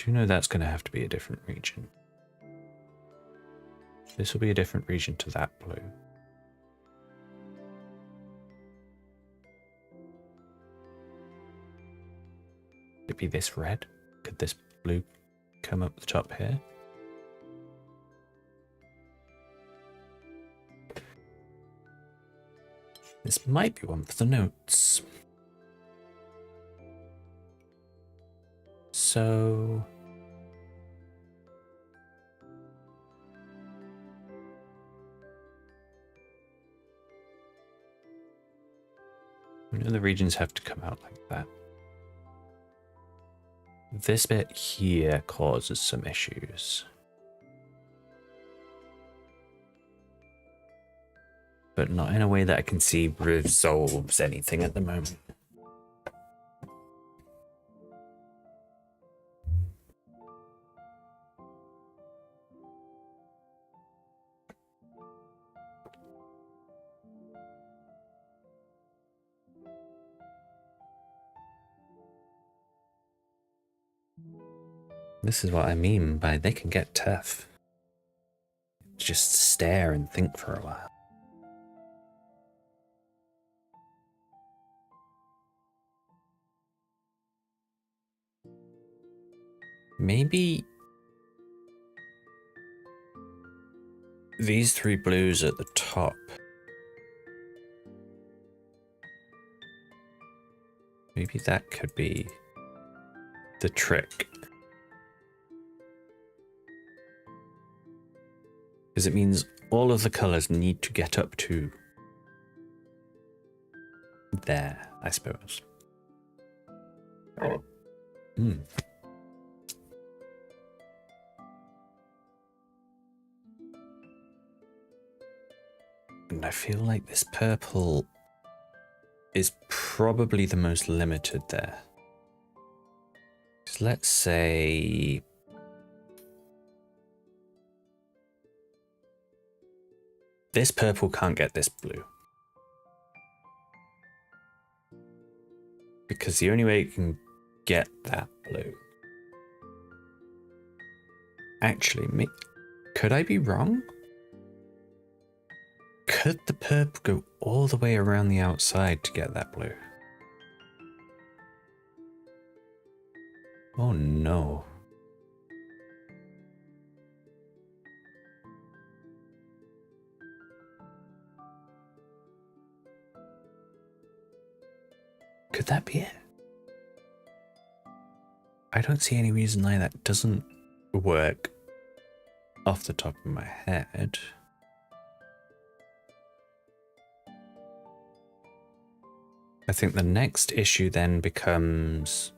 do know that's going to have to be a different region. This will be a different region to that blue. Could it be this red? Could this blue come up the top here? This might be one for the notes. So... we know the regions have to come out like that. This bit here causes some issues. But not in a way that I can see resolves anything at the moment. This is what I mean by they can get tough. Just stare and think for a while. Maybe these three blues at the top. Maybe that could be the trick. Because it means all of the colors need to get up to there, I suppose. And I feel like this purple is probably the most limited there. So let's say this purple can't get this blue. Because the only way it can get that blue. Actually, could I be wrong? Could the purple go all the way around the outside to get that blue? Oh no. Could that be it? I don't see any reason why that doesn't work off the top of my head. I think the next issue then becomes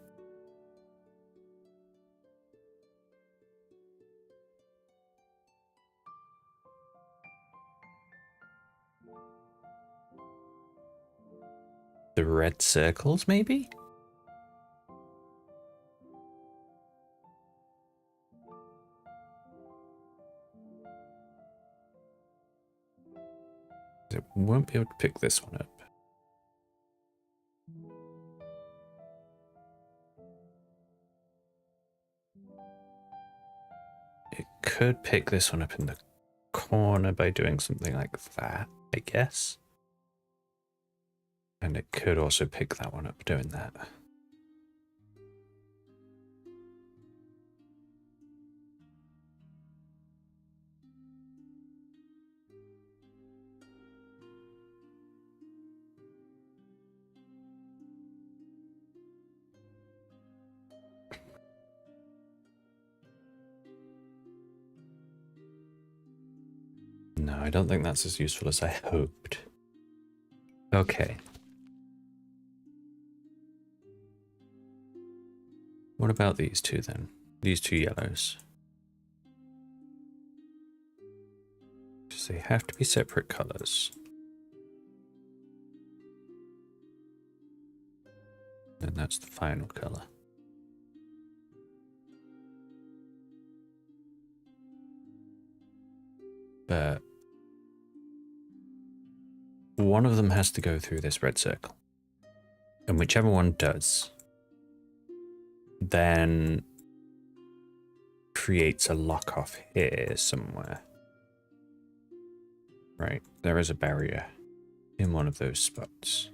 the red circles, maybe? It won't be able to pick this one up. It could pick this one up in the corner by doing something like that, I guess. And it could also pick that one up doing that. No, I don't think that's as useful as I hoped. Okay. What about these two then? These two yellows. Because they have to be separate colors. And that's the final color. But one of them has to go through this red circle. And whichever one does, then creates a lock off here somewhere. Right, there is a barrier in one of those spots.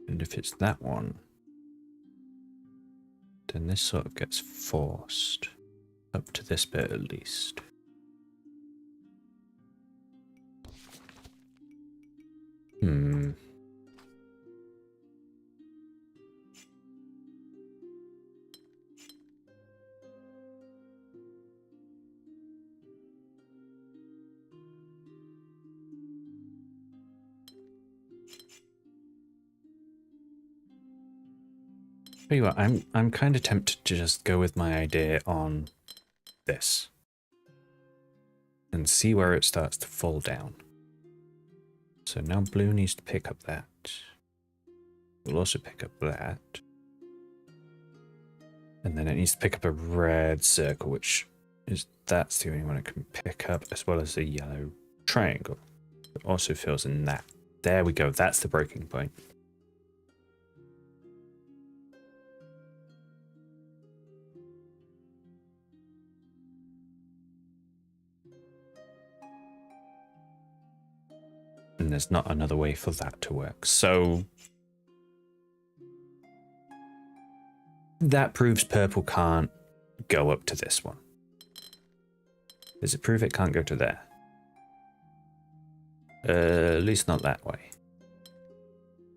And if it's that one, then this sort of gets forced up to this bit at least. Hmm. Tell you what, I'm kind of tempted to just go with my idea on this and see where it starts to fall down. So now blue needs to pick up that. We'll also pick up that. And then it needs to pick up a red circle, which is, that's the only one it can pick up, as well as a yellow triangle. It also fills in that. There we go, that's the breaking point. And there's not another way for that to work. So that proves purple can't go up to this one. Does it prove it can't go to there? At least not that way.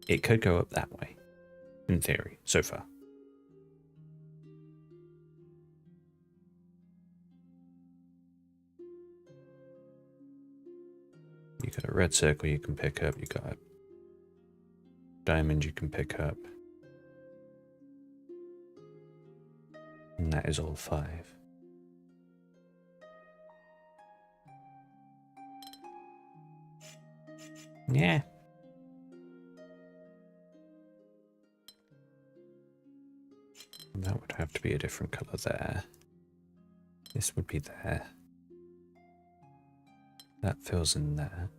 It could go up that way, in theory, so far. You got a red circle you can pick up, you got a diamond you can pick up. And that is all 5. Yeah. That would have to be a different color there. This would be there. That fills in that.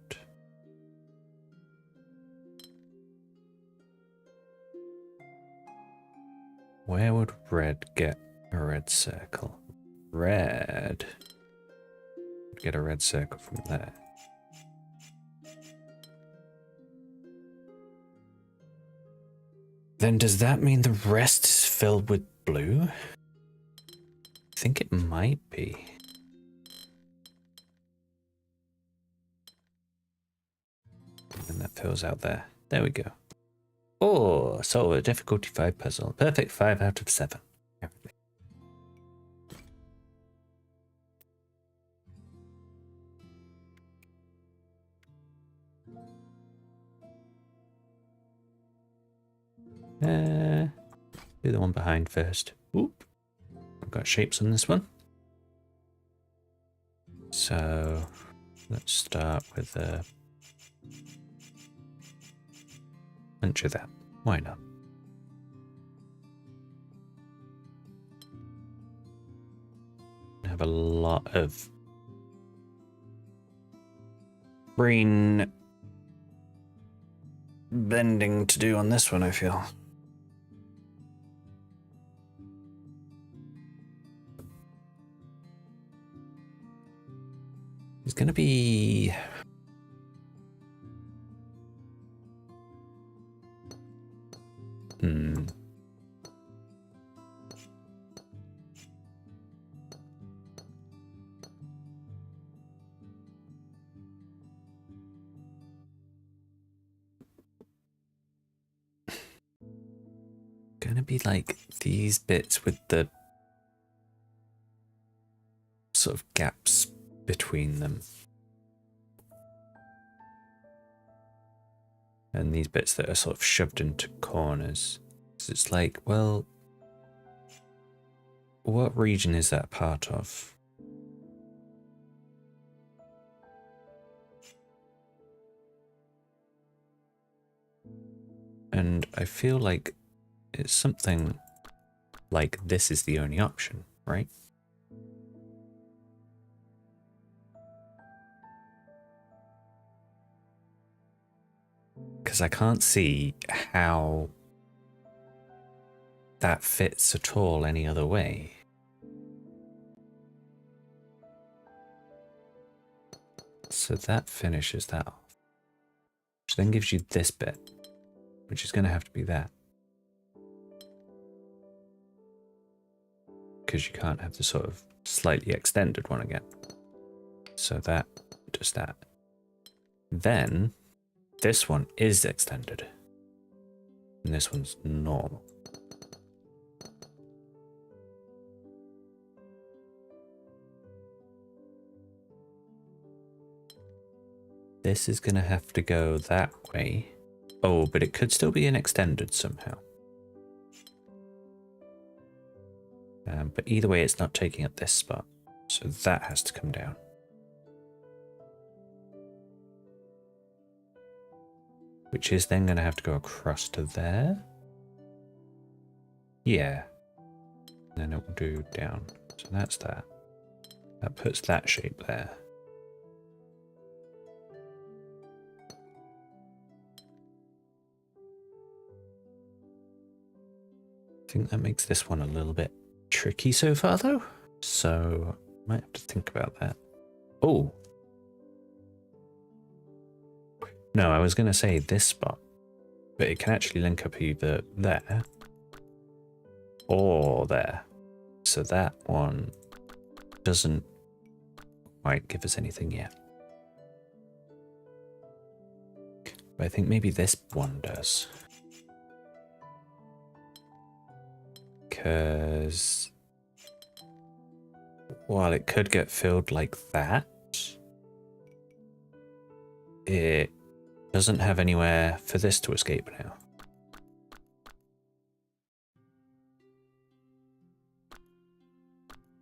Where would red get a red circle? Red would get a red circle from there. Then does that mean the rest is filled with blue? I think it might be. And that fills out there. There we go. Oh, solve a difficulty 5 puzzle. Perfect 5 out of 7. Do the one behind first. Oop. I've got shapes on this one. So let's start with a bunch of that. Why not? I have a lot of brain bending to do on this one, I feel. It's gonna be gonna be like these bits with the sort of gaps between them. And these bits that are sort of shoved into corners. So it's like, well, what region is that part of? And I feel like it's something like this is the only option, right? Because I can't see how that fits at all any other way. So that finishes that off. Which then gives you this bit, which is going to have to be that. Because you can't have the sort of slightly extended one again. So that does that. Then this one is extended. And this one's normal. This is going to have to go that way. Oh, but it could still be an extended somehow. But either way, it's not taking up this spot. So that has to come down. Which is then going to have to go across to there. Yeah. And then it will do down. So that's that. That puts that shape there. I think that makes this one a little bit tricky so far though. So might have to think about that. Oh. No, I was going to say this spot. But it can actually link up either there or there. So that one doesn't quite give us anything yet. But I think maybe this one does. Because while it could get filled like that, it doesn't have anywhere for this to escape now.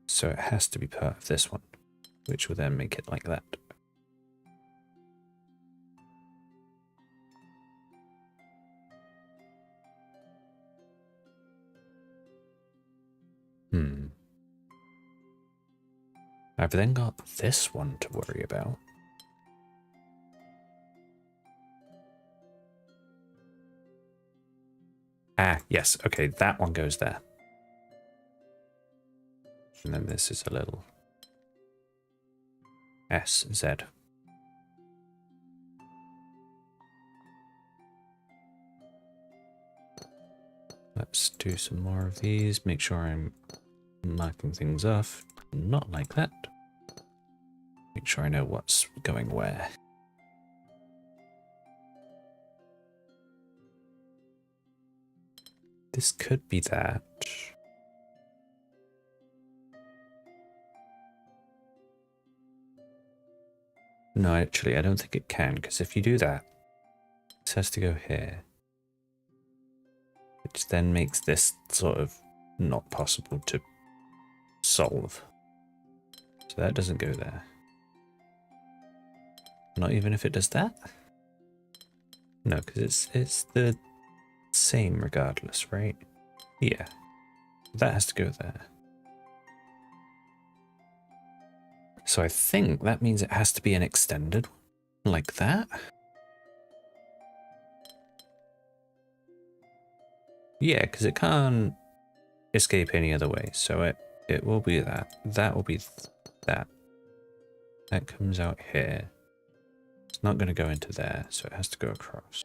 So it has to be part of this one, which will then make it like that. I've then got this one to worry about. Ah, yes. Okay, that one goes there. And then this is a little SZ. Let's do some more of these. Make sure I'm marking things off. Not like that. Make sure I know what's going where. This could be that. No, actually, I don't think it can, because if you do that, this has to go here. Which then makes this sort of not possible to solve. So that doesn't go there. Not even if it does that? No, because it's the same regardless, right? Yeah. That has to go there. So I think that means it has to be an extended one, like that. Yeah, because it can't escape any other way. So it will be that. That will be that. That comes out here. It's not going to go into there, so it has to go across.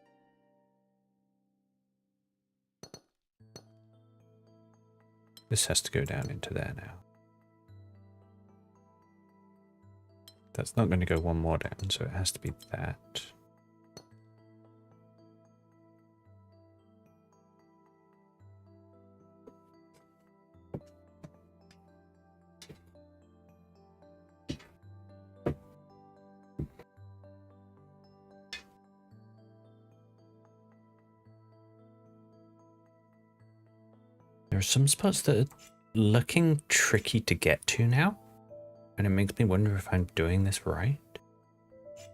This has to go down into there now. That's not going to go one more down, so it has to be that. There are some spots that are looking tricky to get to now, and it makes me wonder if I'm doing this right.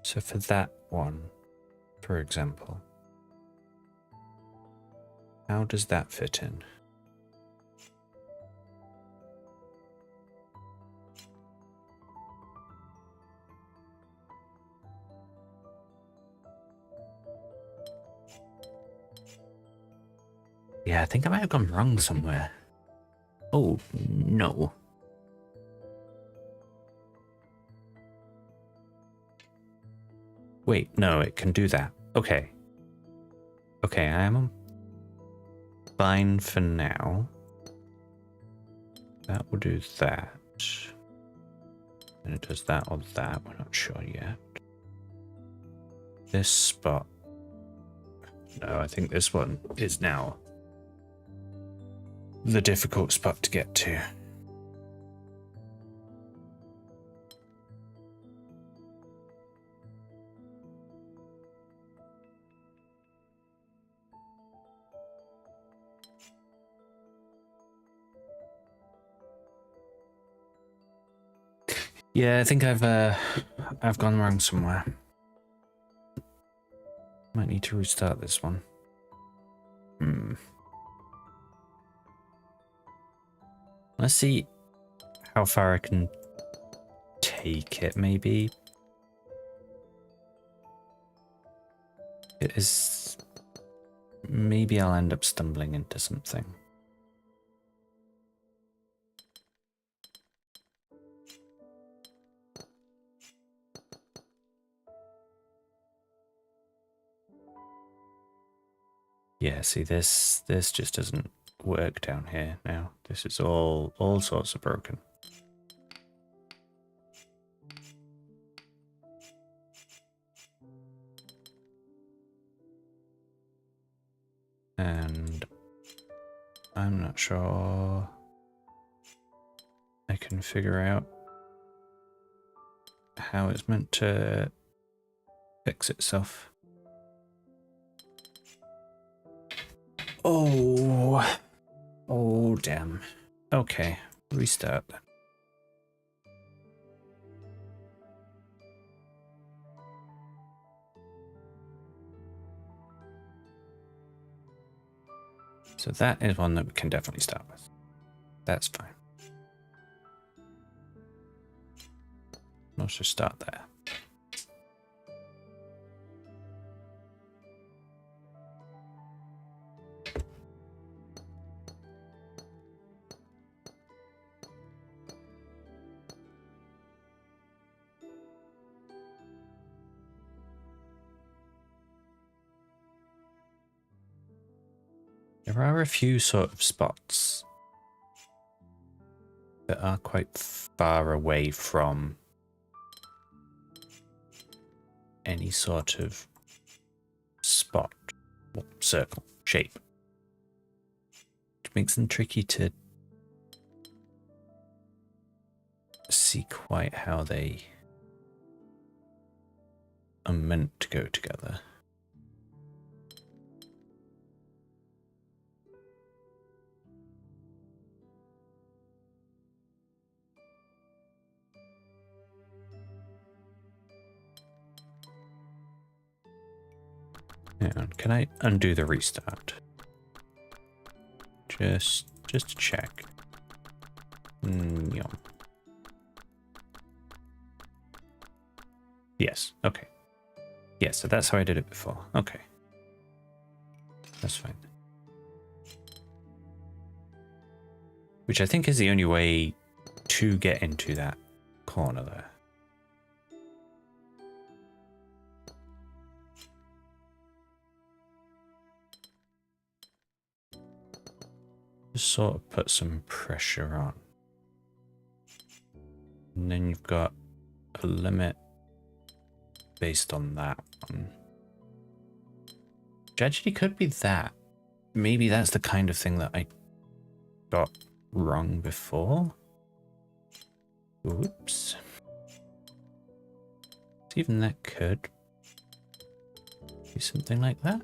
So for that one, for example, how does that fit in? Yeah, I think I might have gone wrong somewhere. Oh, no. Wait, no, it can do that. Okay. Okay, I am fine for now. That will do that. And it does that or that, we're not sure yet. This spot. No, I think this one is now the difficult spot to get to. Yeah, I think I've gone wrong somewhere. Might need to restart this one. Let's see how far I can take it, maybe. It is... Maybe I'll end up stumbling into something. Yeah, see, this just doesn't work down here now. This is all sorts of broken. And I'm not sure I can figure out how it's meant to fix itself. Oh, damn. Okay, restart then. So that is one that we can definitely start with. That's fine. Let's just start there. There are a few sort of spots that are quite far away from any sort of spot, or circle, shape, which makes them tricky to see quite how they are meant to go together. And can I undo the restart? Just to check. Yum. Yes, okay. Yeah, so that's how I did it before. Okay. That's fine. Which I think is the only way to get into that corner there. Just sort of put some pressure on. And then you've got a limit based on that one. Which actually could be that. Maybe that's the kind of thing that I got wrong before. Oops. Even that could be something like that.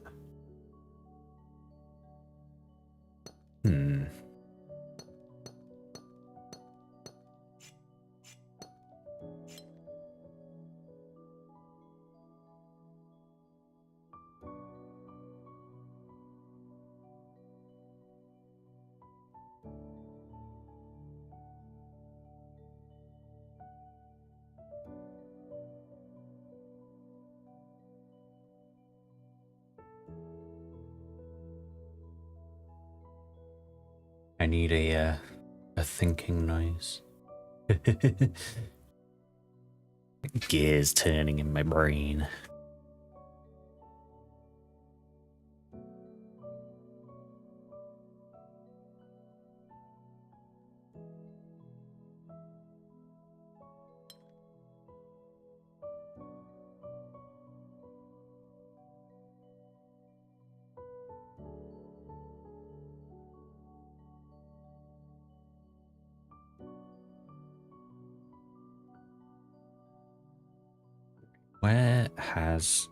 need a thinking noise. Gears turning in my brain. Where has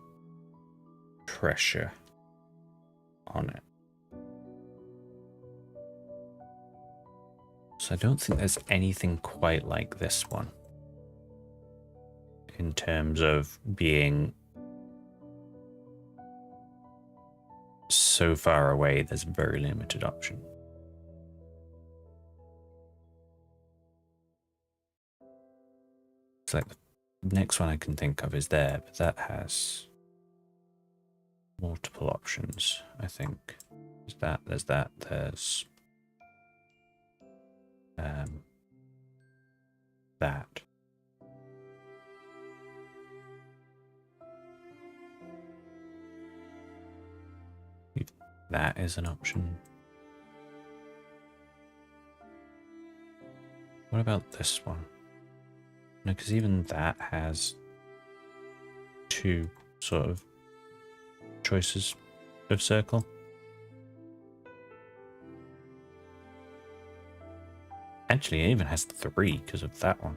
pressure on it? So I don't think there's anything quite like this one in terms of being so far away. There's a very limited option. It's like the next one I can think of is there, but that has multiple options, I think. There's that, there's that. That is an option. What about this one? No, because even that has two sort of choices of circle. Actually, it even has three because of that one.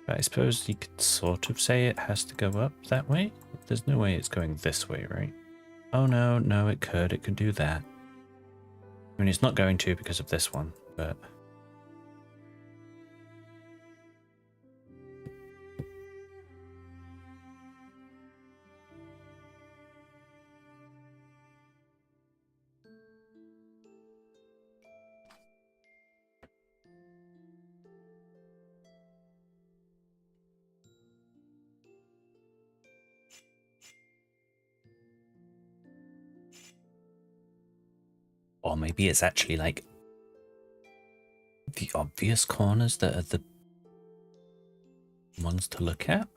But I suppose you could sort of say it has to go up that way. There's no way it's going this way, right? Oh no, no, it could. It could do that. I mean, it's not going to because of this one, but... Or maybe it's actually like the obvious corners that are the ones to look at.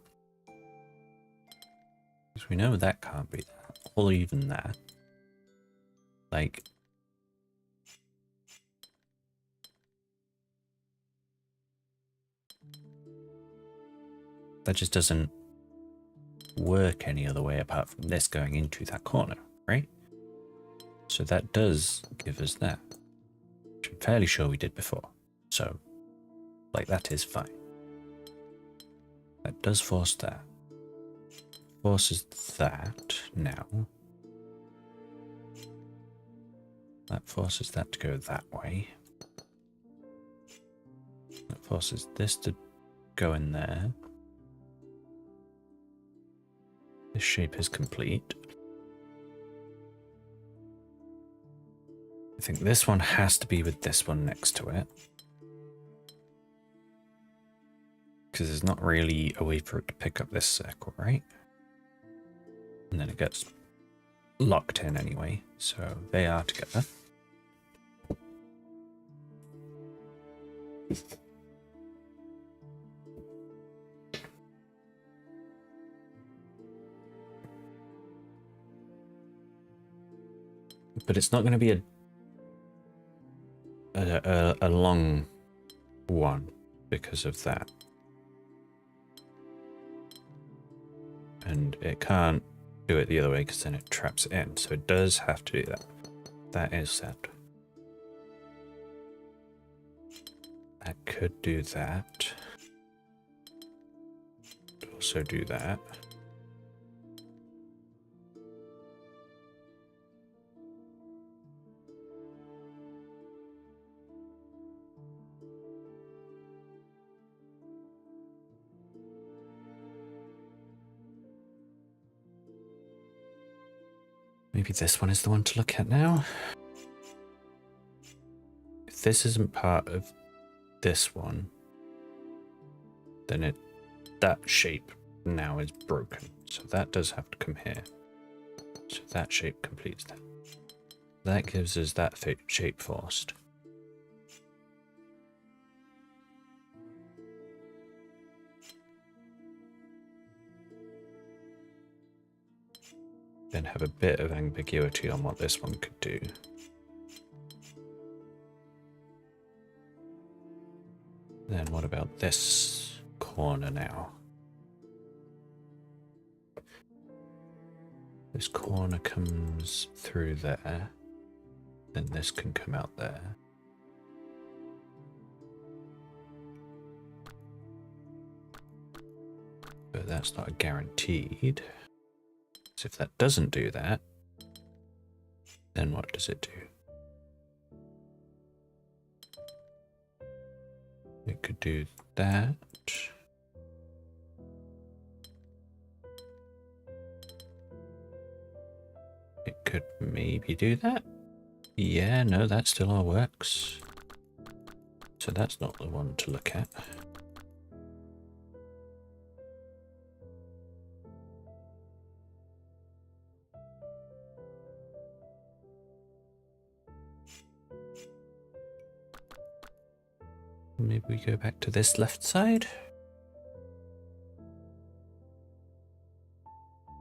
Because we know that can't be that, or even that. Like, that just doesn't work any other way apart from this going into that corner, right? So that does give us that, which I'm fairly sure we did before. So, like, that is fine. That does force that. Forces that now. That forces that to go that way. That forces this to go in there. This shape is complete. I think this one has to be with this one next to it. Because there's not really a way for it to pick up this circle, right? And then it gets locked in anyway, so they are together. But it's not going to be a long one because of that. And it can't do it the other way because then it traps it in. So it does have to do that. That is set. That could do that. Also do that. Maybe this one is the one to look at now. If this isn't part of this one, then that shape now is broken. So that does have to come here. So that shape completes that. That gives us that shape forced. Then have a bit of ambiguity on what this one could do. Then what about this corner now? This corner comes through there, then this can come out there. But that's not guaranteed. So if that doesn't do that, then what does it do? It could do that. It could maybe do that. Yeah, no, that still all works. So that's not the one to look at. Maybe we go back to this left side.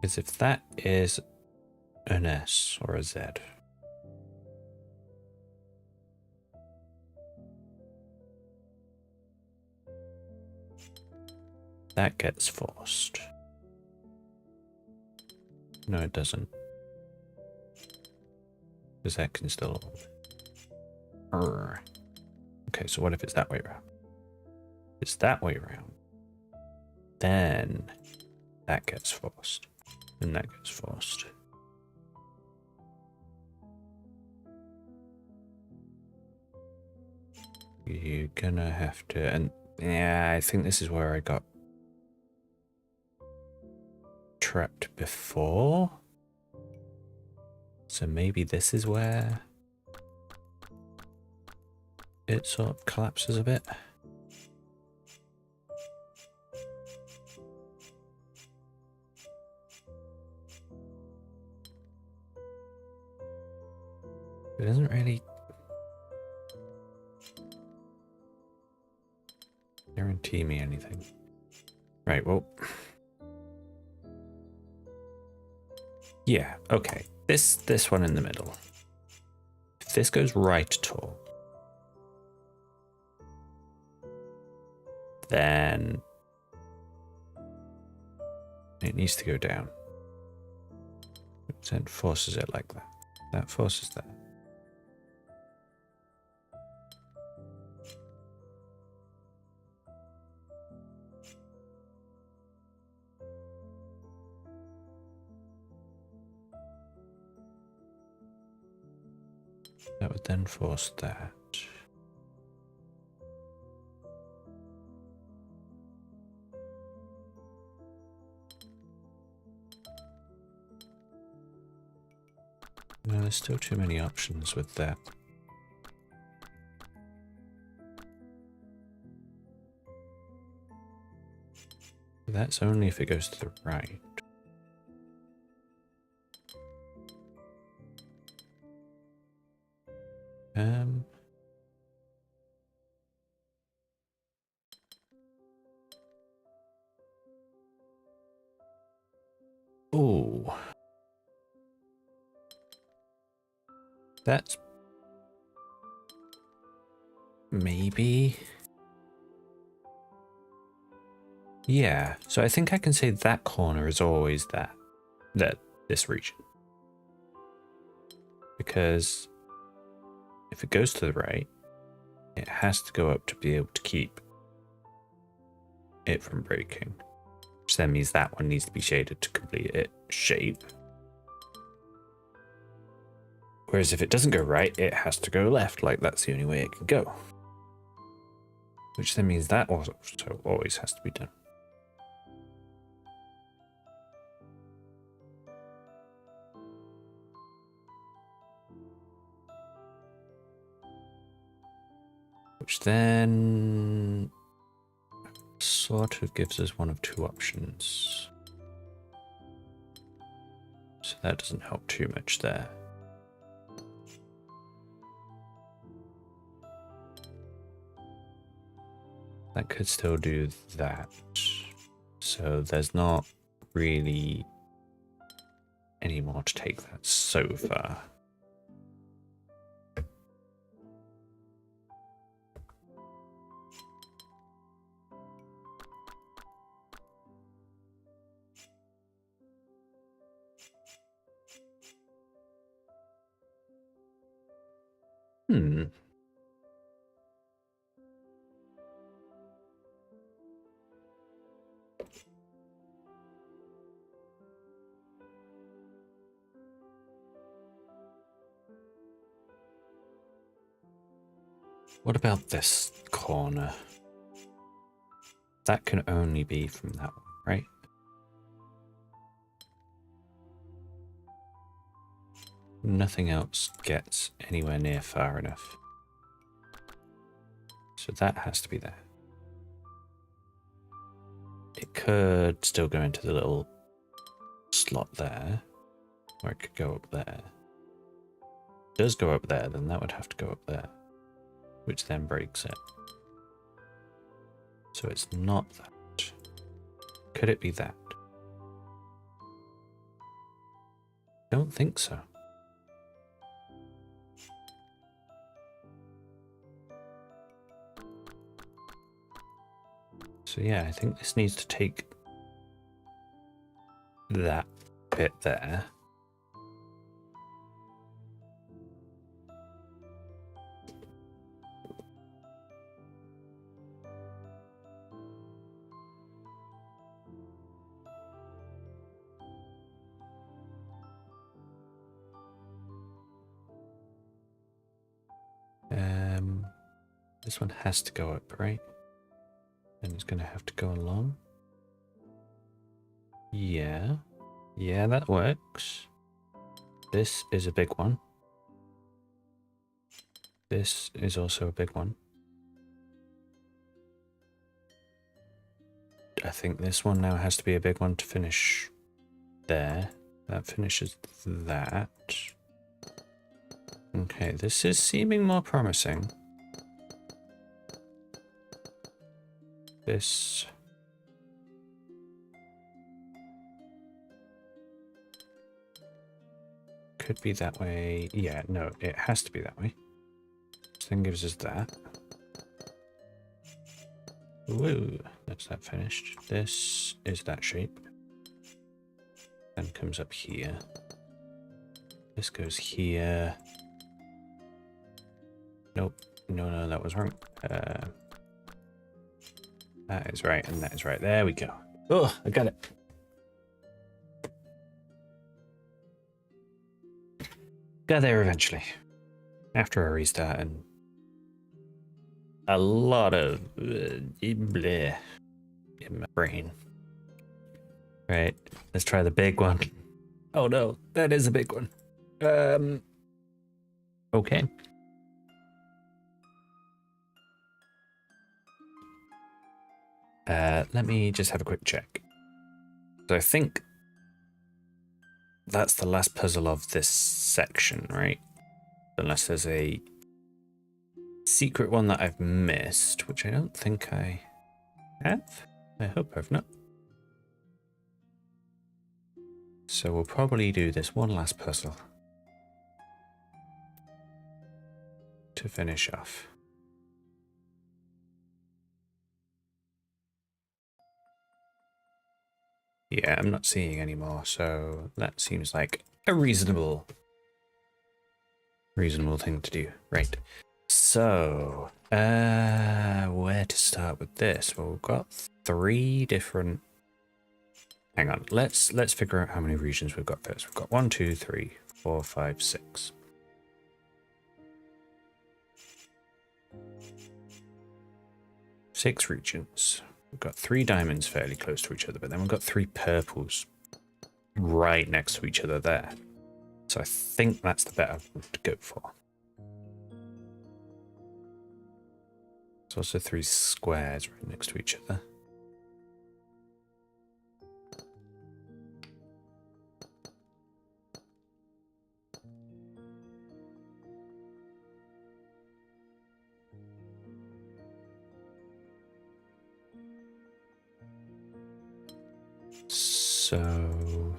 Because if that is an S or a Z, that gets forced. No, it doesn't. Because that can still... Okay, so what if it's that way around? If it's that way around, then that gets forced. And that gets forced. You're gonna have to... And yeah, I think this is where I got trapped before. So maybe this is where it sort of collapses a bit. It doesn't really guarantee me anything. Right, well... Yeah, okay. This one in the middle. If this goes right at all, then it needs to go down. Then forces it like that. That forces that. That would then force that. No, there's still too many options with that. That's only if it goes to the right. Oh. That's maybe. Yeah, so I think I can say that corner is always this region. Because if it goes to the right, it has to go up to be able to keep it from breaking. Which then means that one needs to be shaded to complete its shape. Whereas if it doesn't go right, it has to go left, like that's the only way it can go. Which then means that also always has to be done. Which then sort of gives us one of two options. So that doesn't help too much there. That could still do that. So there's not really any more to take that so far. What about this corner? That can only be from that one, right? Nothing else gets anywhere near far enough. So that has to be there. It could still go into the little slot there, or it could go up there. If it does go up there, then that would have to go up there, which then breaks it. So it's not that. Could it be that? Don't think so. So yeah, I think this needs to take that bit there. This one has to go up, right? And it's going to have to go along. Yeah. Yeah, that works. This is a big one. This is also a big one. I think this one now has to be a big one to finish there. That finishes that. Okay, this is seeming more promising. This... could be that way. Yeah, no, it has to be that way. This thing gives us that. Woo, that's that finished. This is that shape. And comes up here. This goes here. Nope. No, that was wrong. That is right, and that is right. There we go. Oh, I got it. Got there eventually. After a restart and a lot of bleh in my brain. Right, let's try the big one. Oh no, that is a big one. Okay. Let me just have a quick check. So I think that's the last puzzle of this section, right? Unless there's a secret one that I've missed, which I don't think I have. I hope I've not. So we'll probably do this one last puzzle to finish off. Yeah, I'm not seeing any more, so that seems like a reasonable thing to do. Right. So, where to start with this? Well, we've got 3 different... Hang on, let's figure out how many regions we've got first. We've got 1, 2, 3, 4, 5, 6. Six regions. We've got 3 diamonds fairly close to each other, but then we've got 3 purples right next to each other there. So I think that's the better one to go for. There's also 3 squares right next to each other. So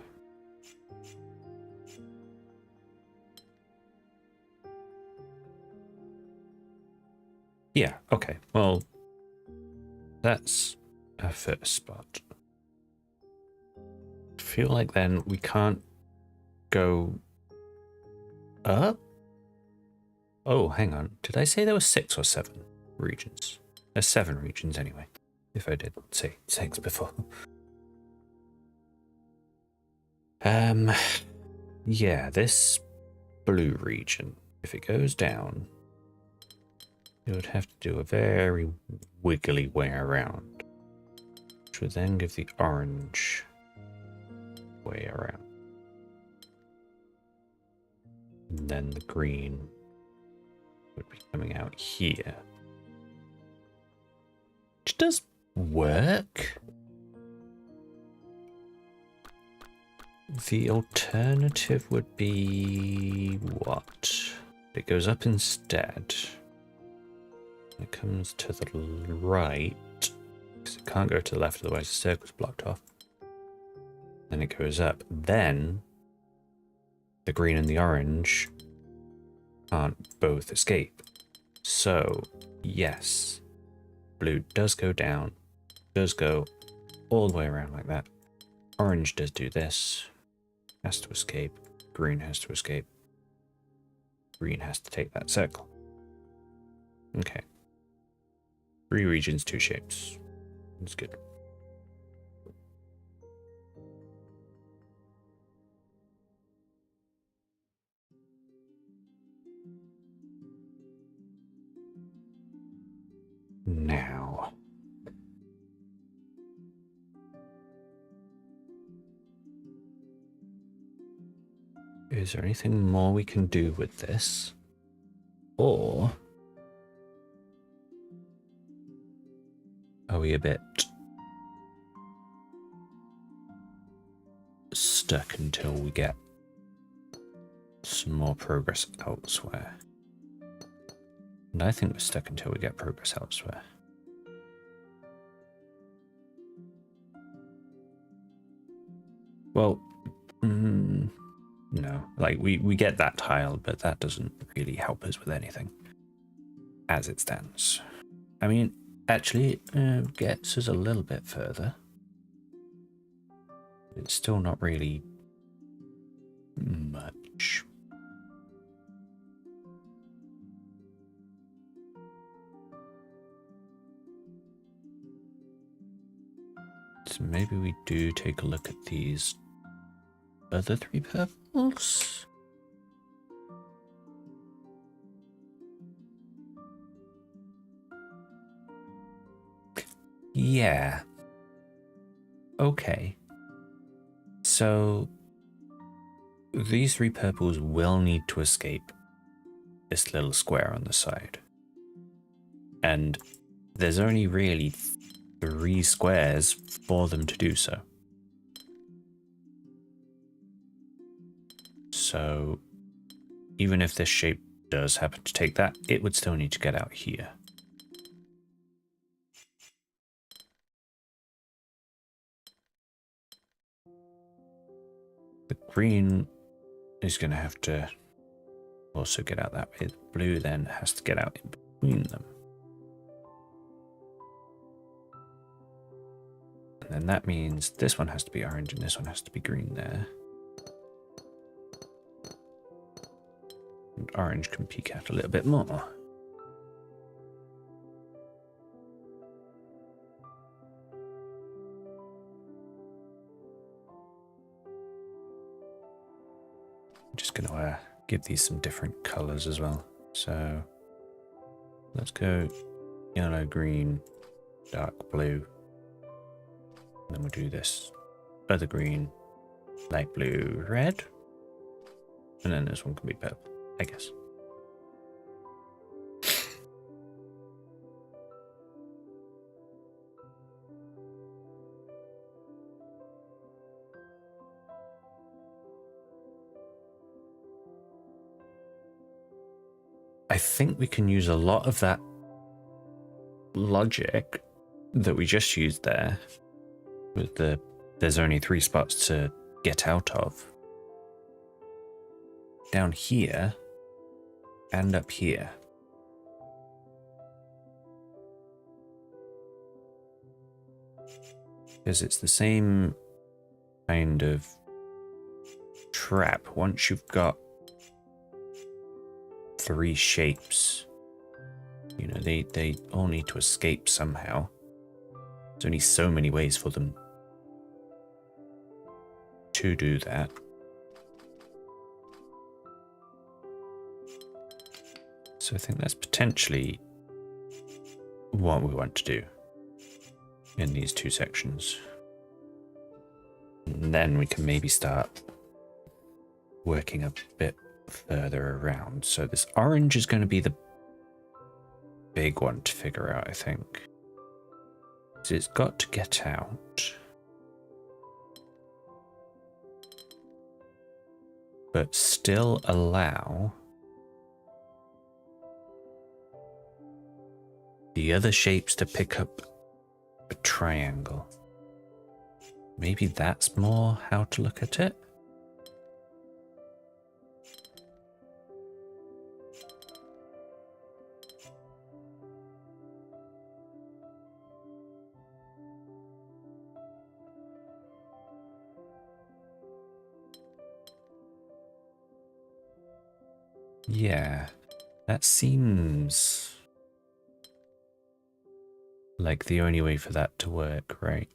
yeah, okay. Well, that's our first spot. I feel like then we can't go up. Oh, hang on. Did I say there were 6 or 7 regions? There's 7 regions anyway. If I did say 6 before. Yeah, this blue region, if it goes down, it would have to do a very wiggly way around, which would then give the orange way around. And then the green would be coming out here. Which does work. The alternative would be what? It goes up instead. It comes to the right, because it can't go to the left, otherwise the circle's blocked off. Then it goes up. Then the green and the orange can't both escape. So, yes, blue does go down, does go all the way around like that. Orange does do this, has to escape. Green has to escape. Green has to take that circle. Okay. 3 regions, 2 shapes. That's good. Now, is there anything more we can do with this? Or are we a bit stuck until we get some more progress elsewhere? And I think we're stuck until we get progress elsewhere. Well, no. Like, we get that tile, but that doesn't really help us with anything as it stands. I mean, actually, it gets us a little bit further. It's still not really much. So maybe we do take a look at these other 3 purples. Yeah. Okay. So these 3 purples will need to escape this little square on the side. And there's only really 3 squares for them to do so. So even if this shape does happen to take that, it would still need to get out here. The green is going to have to also get out that way. The blue then has to get out in between them. And then that means this one has to be orange and this one has to be green there. And orange can peek out a little bit more. I'm just going to give these some different colors as well. So let's go yellow, green, dark blue. And then we'll do this other green, light blue, red. And then this one can be purple, I guess. I think we can use a lot of that logic that we just used there with the there's only 3 spots to get out of. Down here and up here. Because it's the same kind of trap. Once you've got 3 shapes, you know, they all need to escape somehow. There's only so many ways for them to do that. So I think that's potentially what we want to do in these 2 sections. And then we can maybe start working a bit further around. So this orange is going to be the big one to figure out, I think. So it's got to get out. But still allow the other shapes to pick up a triangle. Maybe that's more how to look at it. Yeah, that seems like the only way for that to work, right?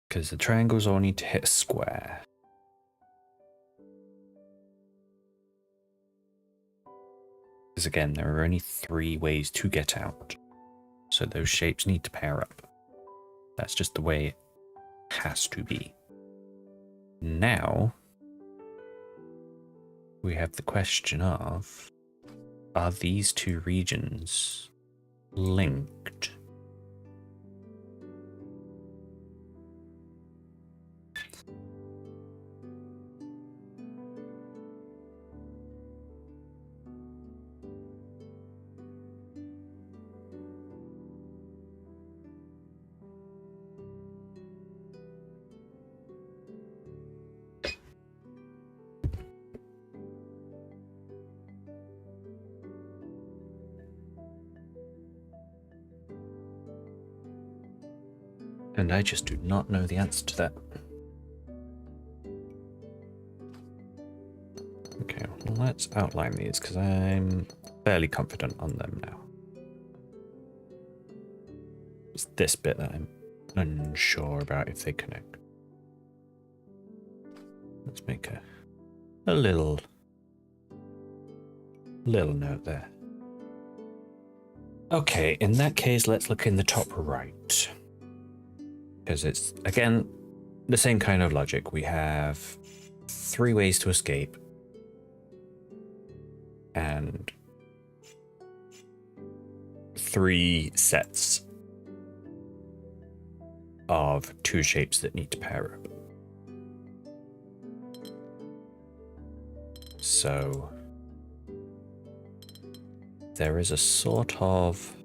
Because the triangles all need to hit a square. Because again, there are only 3 ways to get out. So those shapes need to pair up. That's just the way it has to be. Now, we have the question of, are these 2 regions linked? And I just do not know the answer to that. Okay, well, let's outline these because I'm fairly confident on them now. It's this bit that I'm unsure about if they connect. Let's make a little note there. Okay, in that case, let's look in the top right. Because it's, again, the same kind of logic. We have 3 ways to escape. And 3 sets of 2 shapes that need to pair up. So there is a sort of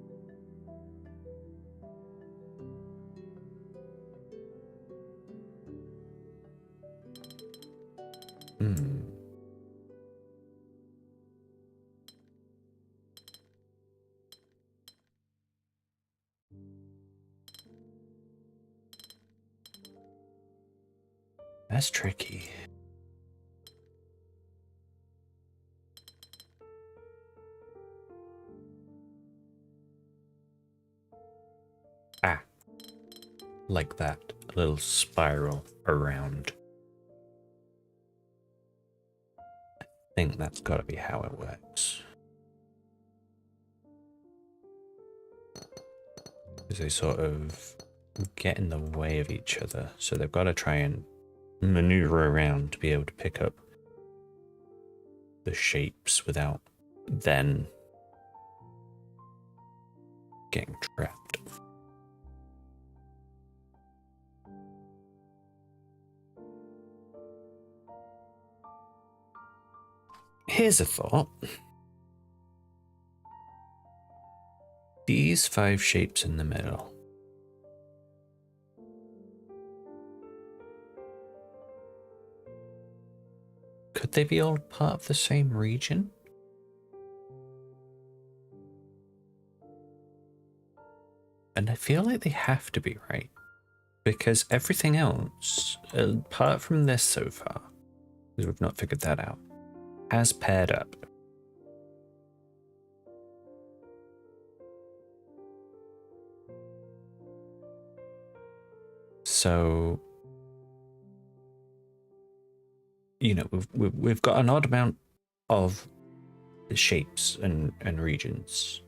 that's tricky. Ah, like that, a little spiral around. I think that's got to be how it works. Because they sort of get in the way of each other, so they've got to try and maneuver around to be able to pick up the shapes without then getting trapped. Here's a thought. these 5 shapes in the middle. Could they be all part of the same region? And I feel like they have to be, right? Because everything else, apart from this so far, because we've not figured that out, has paired up. So, you know, we've got an odd amount of shapes and regions.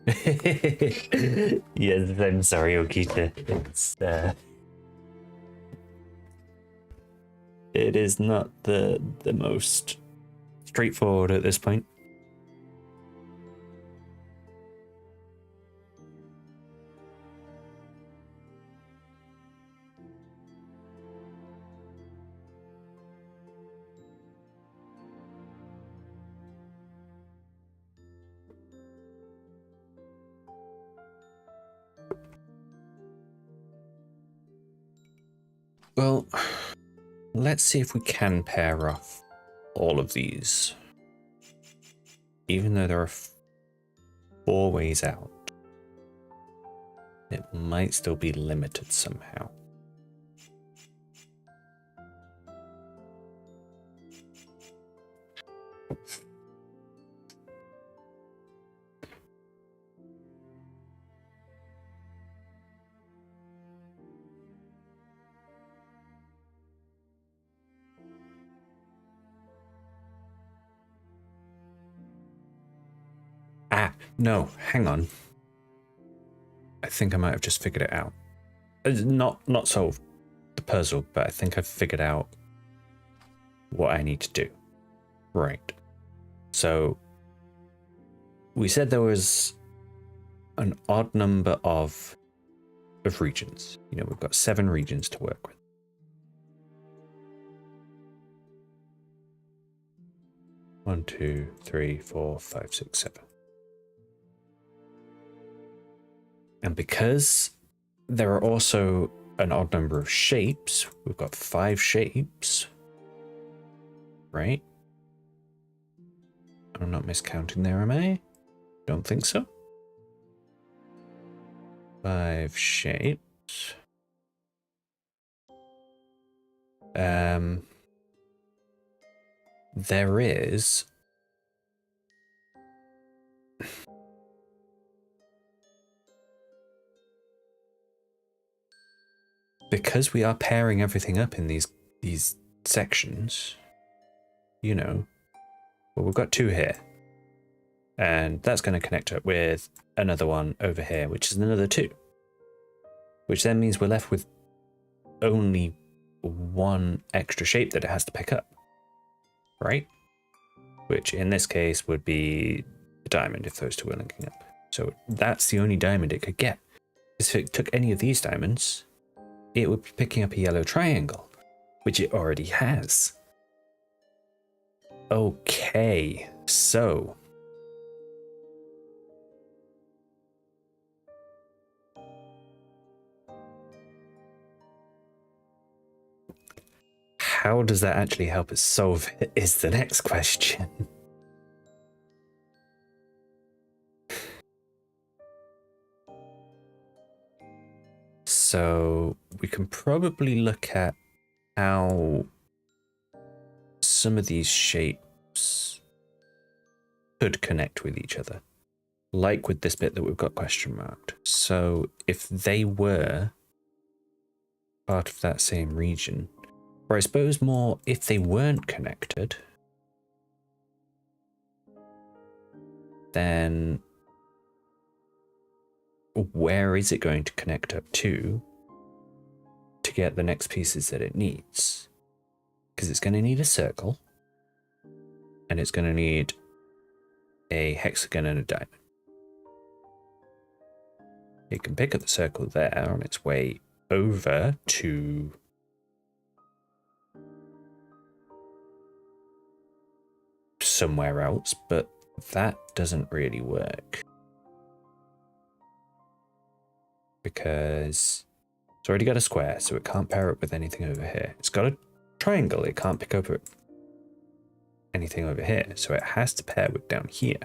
Yes, I'm sorry, Okita. It is not the most straightforward at this point. Well, let's see if we can pair off all of these. Even though there are 4 ways out, it might still be limited somehow. Ah, no, hang on. I think I might have just figured it out. Not solved the puzzle, but I think I've figured out what I need to do. Right. So we said there was an odd number of regions. You know, we've got 7 regions to work with. 1, 2, 3, 4, 5, 6, 7. And because there are also an odd number of shapes, we've got 5 shapes, right? I'm not miscounting there, am I? Don't think so. 5 shapes. There is because we are pairing everything up in these sections, you know, well, we've got 2 here, and that's going to connect up with another one over here, which is another 2, which then means we're left with only 1 extra shape that it has to pick up, right? Which in this case would be a diamond if those 2 were linking up. So that's the only diamond it could get. If it took any of these diamonds, it would be picking up a yellow triangle, which it already has. Okay, so how does that actually help us solve it is the next question. So we can probably look at how some of these shapes could connect with each other, like with this bit that we've got question marked. So if they were part of that same region, or I suppose more if they weren't connected, then where is it going to connect up to get the next pieces that it needs? Because it's going to need a circle, and it's going to need a hexagon and a diamond. It can pick up the circle there on its way over to somewhere else, but that doesn't really work. because it's already got a square, so it can't pair up with anything over here. It's got a triangle, it can't pick up anything over here, so it has to pair with down here.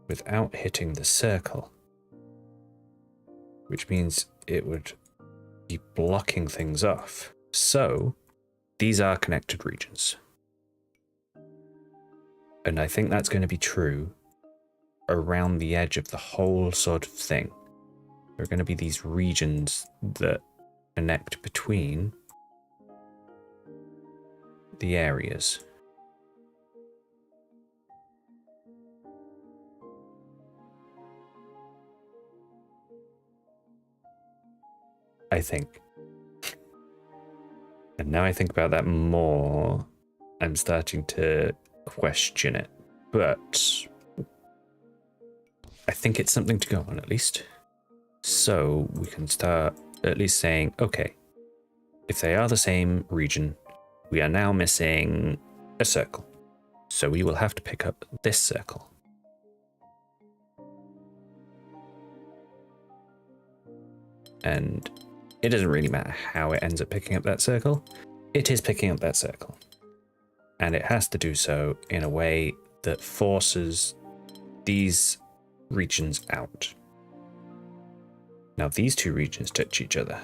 Without hitting the circle, which means it would be blocking things off. So these are connected regions. And I think that's going to be true around the edge of the whole sort of thing. There are going to be these regions that connect between the areas. I think. And now I think about that more, I'm starting to question it. But I think it's something to go on, at least. So we can start at least saying, okay, if they are the same region, we are now missing a circle. So we will have to pick up this circle. And it doesn't really matter how it ends up picking up that circle. It is picking up that circle. And it has to do so in a way that forces these regions out. Now these two regions touch each other.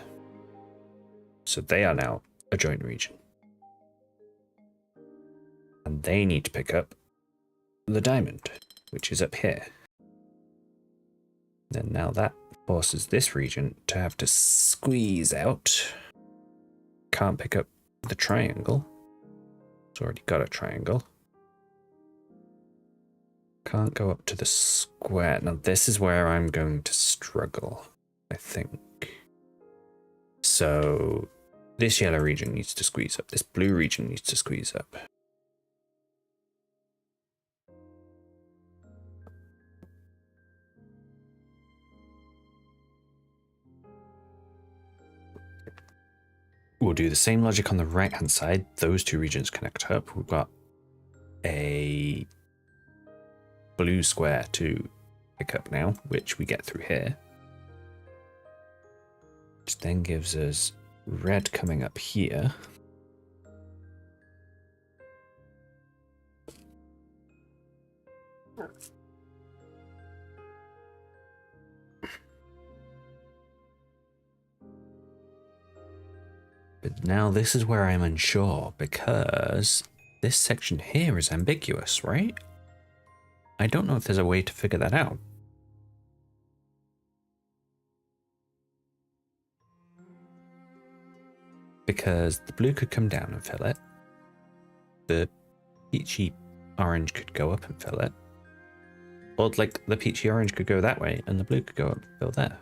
So they are now a joint region. And they need to pick up the diamond, which is up here. And now that forces this region to have to squeeze out. Can't pick up the triangle. It's already got a triangle. Can't go up to the square. Now this is where I'm going to struggle, I think. So this yellow region needs to squeeze up. This blue region needs to squeeze up. We'll do the same logic on the right hand side. Those two regions connect up. We've got a blue square to pick up now, which we get through here. Which then gives us red coming up here. But now this is where I'm unsure, because this section here is ambiguous, right? I don't know if there's a way to figure that out. Because the blue could come down and fill it. The peachy orange could go up and fill it. Or like the peachy orange could go that way and the blue could go up and fill there.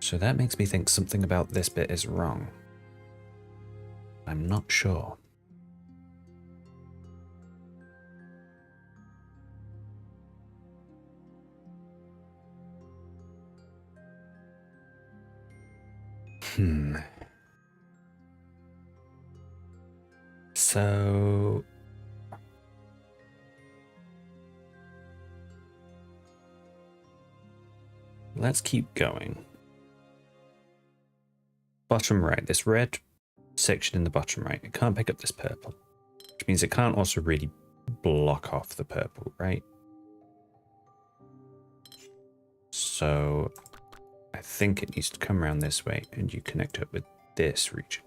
So that makes me think something about this bit is wrong. I'm not sure. So let's keep going. Bottom right, this red section in the bottom right, it can't pick up this purple, which means it can't also really block off the purple, right? So I think it needs to come around this way and you connect up with this region.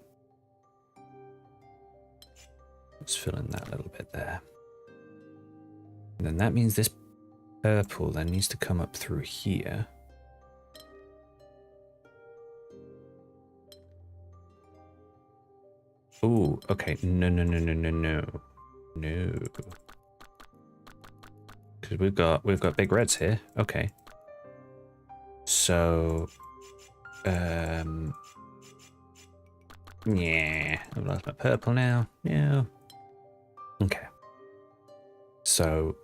Let's fill in that little bit there. And then that means this purple then needs to come up through here. Ooh, okay. No. Because we've got big reds here. Okay. So yeah, I've lost my purple now. Yeah. Okay. So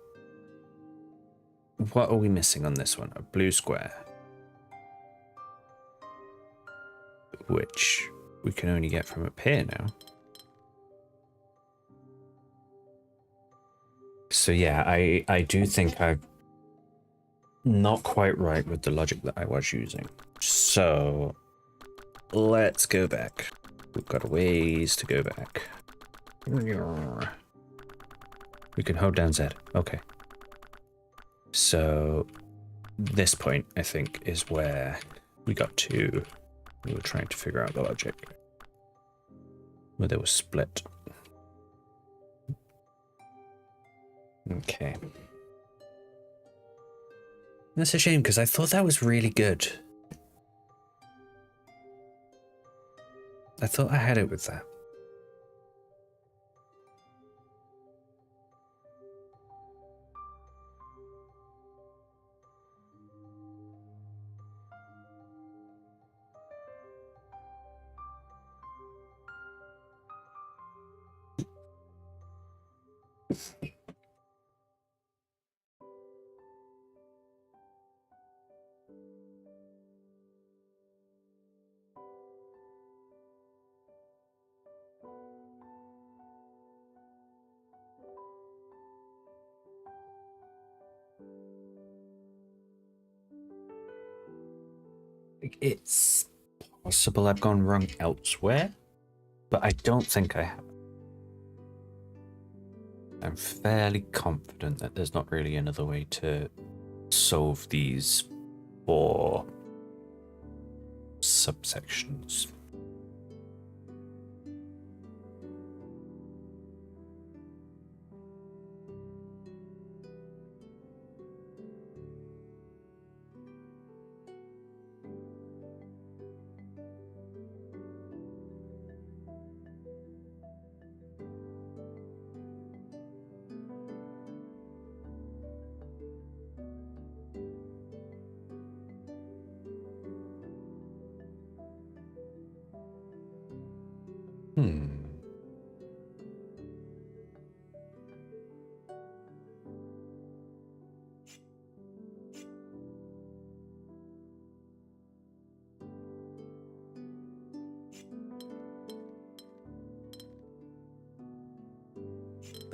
what are we missing on this one? A blue square. Which we can only get from up here now. So yeah, I do think I'm not quite right with the logic that I was using. So let's go back. We've got a ways to go back. We can hold down Z. Okay. So this point, I think, is where we got to. We were trying to figure out the logic. Where they were split. Okay. That's a shame, because I thought that was really good. I thought I had it with that. It's possible I've gone wrong elsewhere, but I don't think I have. I'm fairly confident that there's not really another way to solve these 4 subsections.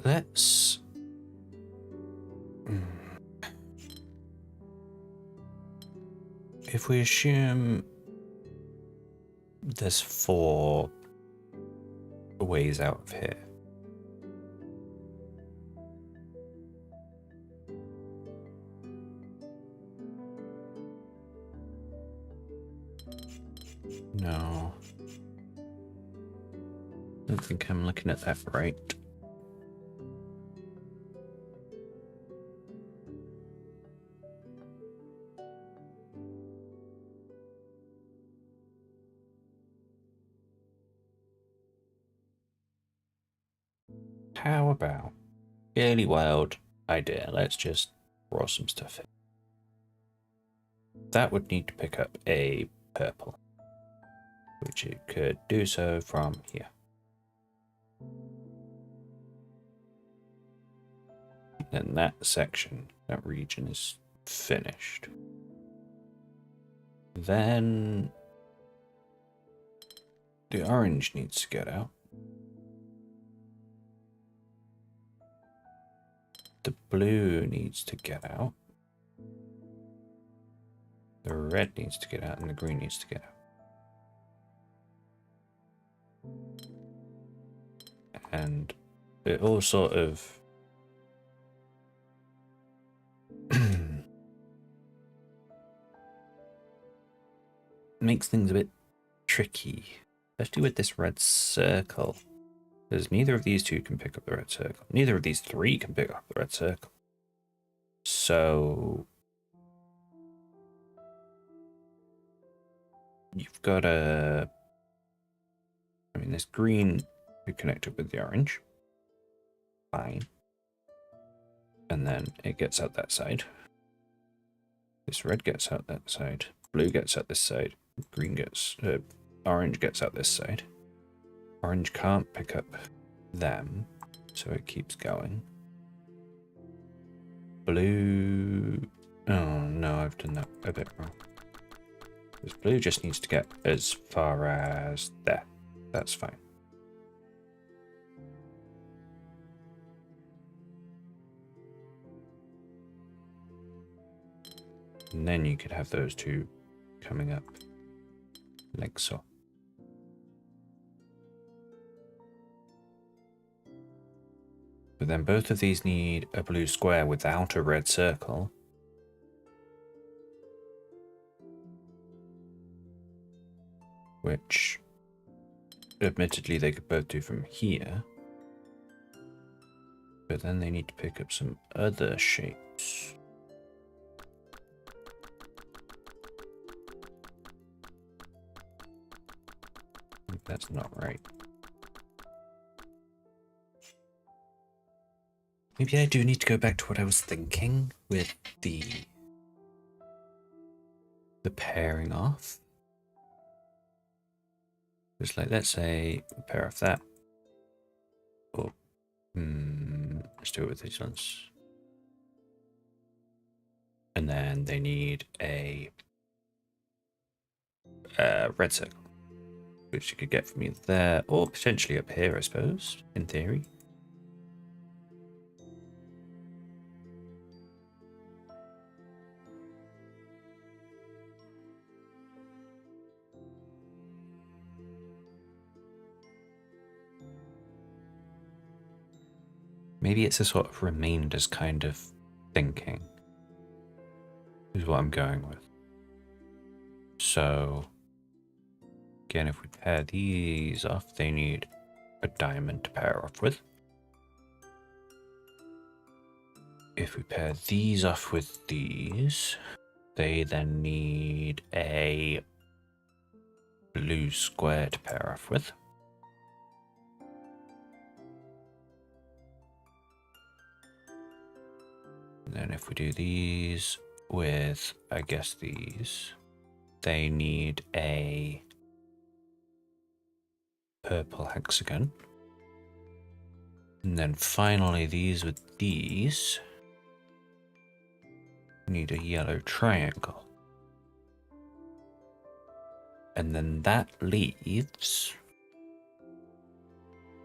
Let's... If we assume there's 4 ways out of here. No. I don't think I'm looking at that right. How about really wild idea? Let's just draw some stuff in. That would need to pick up a purple, which it could do so from here. Then that section, that region is finished. Then the orange needs to get out. The blue needs to get out. The red needs to get out, and the green needs to get out. And it all sort of makes things a bit tricky, especially with this red circle. Because neither of these 2 can pick up the red circle. Neither of these 3 can pick up the red circle. So you've got a... I mean, this green could connect up with the orange. Fine. And then it gets out that side. This red gets out that side. Blue gets out this side. Green gets... orange gets out this side. Orange can't pick up them, so it keeps going. Blue... Oh, no, I've done that a bit wrong. This blue just needs to get as far as there. That's fine. And then you could have those two coming up like so. But then both of these need a blue square without a red circle. Which, admittedly, they could both do from here. But then they need to pick up some other shapes. That's not right. Maybe I do need to go back to what I was thinking with the pairing off. Just like, let's say, pair off that. Oh, let's do it with these ones. And then they need a red circle, which you could get from either there or potentially up here, I suppose, in theory. Maybe it's a sort of remainders kind of thinking, is what I'm going with. So, again, if we pair these off, they need a diamond to pair off with. If we pair these off with these, they then need a blue square to pair off with. And then if we do these with, I guess, these, they need a purple hexagon. And then finally these with these need a yellow triangle. And then that leaves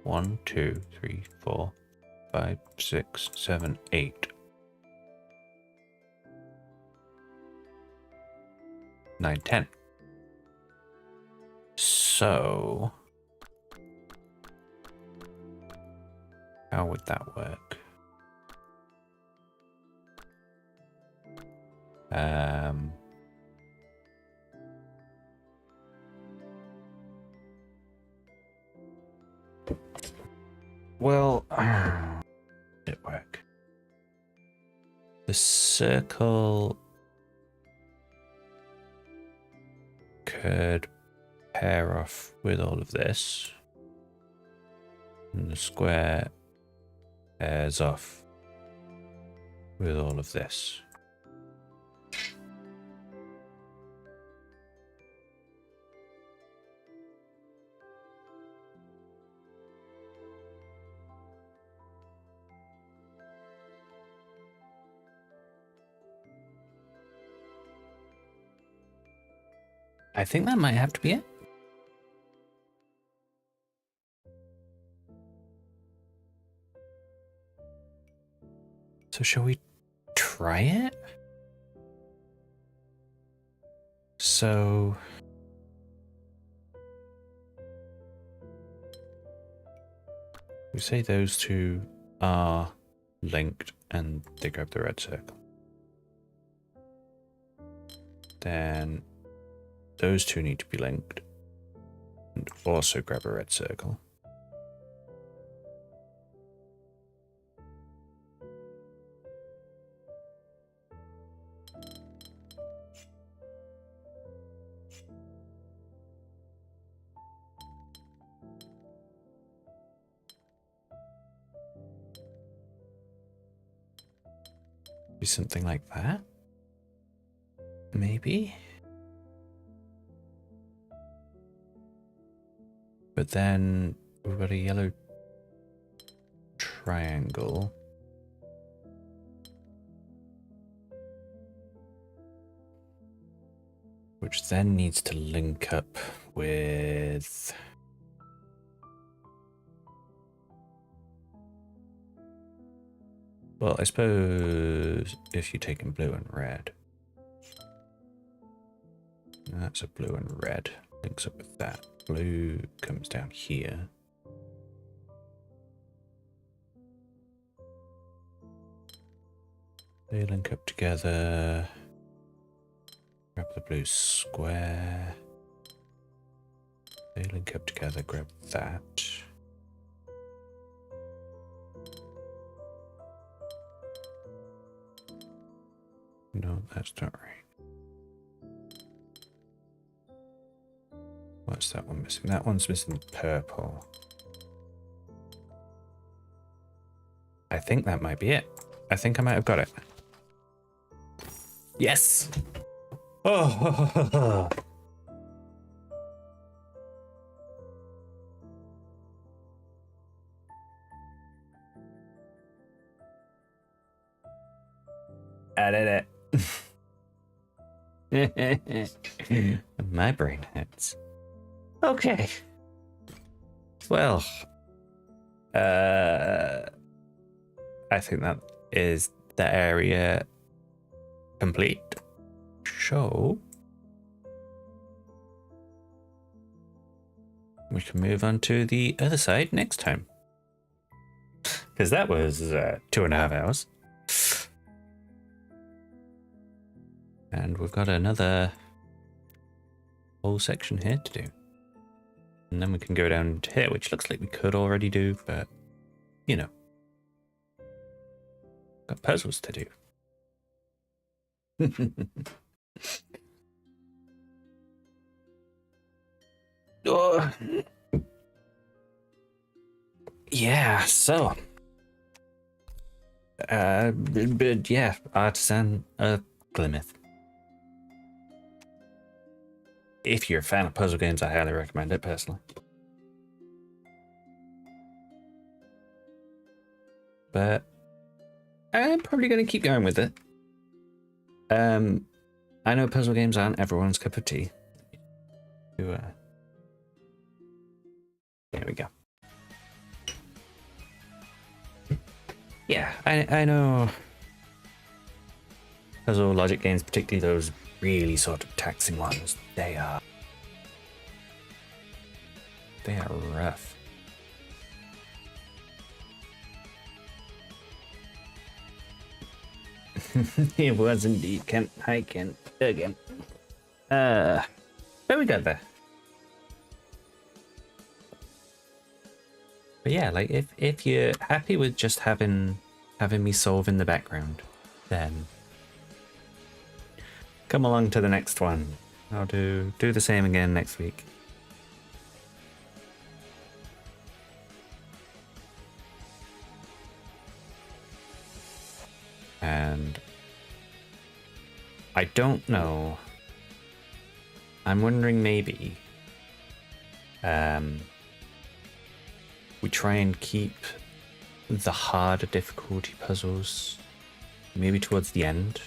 1, 2, 3, 4, 5, 6, 7, 8. 9, 10. So, how would that work? Well, it work. The circle could pair off with all of this, and the square pairs off with all of this. I think that might have to be it. So shall we try it? So we say those two are linked and they grab the red circle. Then those two need to be linked and also grab a red circle. Be something like that? Maybe? But then we've got a yellow triangle. Which then needs to link up with... Well, I suppose if you take in blue and red. That's a blue and red. Links up with that. Blue comes down here. They link up together. Grab the blue square. They link up together, grab that. No, that's not right. What's that one missing? That one's missing purple. I think that might be it. I think I might have got it. Yes! Oh! I did it. My brain hurts. Okay. Well, I think that is the area complete. So we can move on to the other side next time. Because that was 2.5 hours. And we've got another whole section here to do. And then we can go down to here, which looks like we could already do, but, you know. Got puzzles to do. Oh. Yeah, so. But yeah, Artisan of Glimmith. If you're a fan of puzzle games, I highly recommend it personally. But I'm probably going to keep going with it. I know puzzle games aren't everyone's cup of tea. There we go. Yeah, I know puzzle logic games, particularly those really sort of taxing ones, they are rough. It was indeed, Kent. Hi, Kent. Again. But we got there. But yeah, like if you're happy with just having me solve in the background, then come along to the next one. I'll do the same again next week. And I don't know. I'm wondering maybe we try and keep the harder difficulty puzzles maybe towards the end.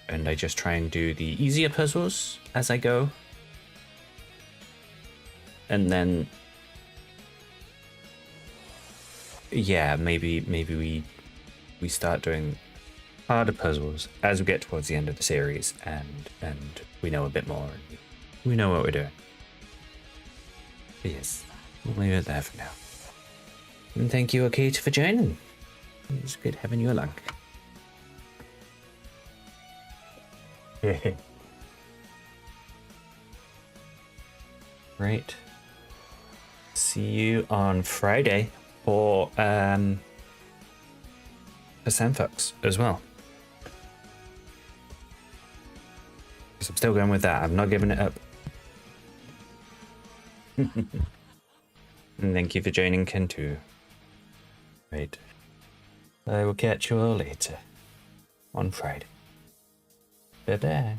And I just try and do the easier puzzles as I go. And then yeah, maybe we start doing harder puzzles as we get towards the end of the series, and we know a bit more, and we know what we're doing. But yes, we'll leave it there for now. And thank you, Kate, for joining. It was good having you along. Right. See you on Friday for Sandfox as well. Because I'm still going with that. I'm not giving it up. And thank you for joining, Ken, too. Right. I will catch you all later on Friday. Bye-bye.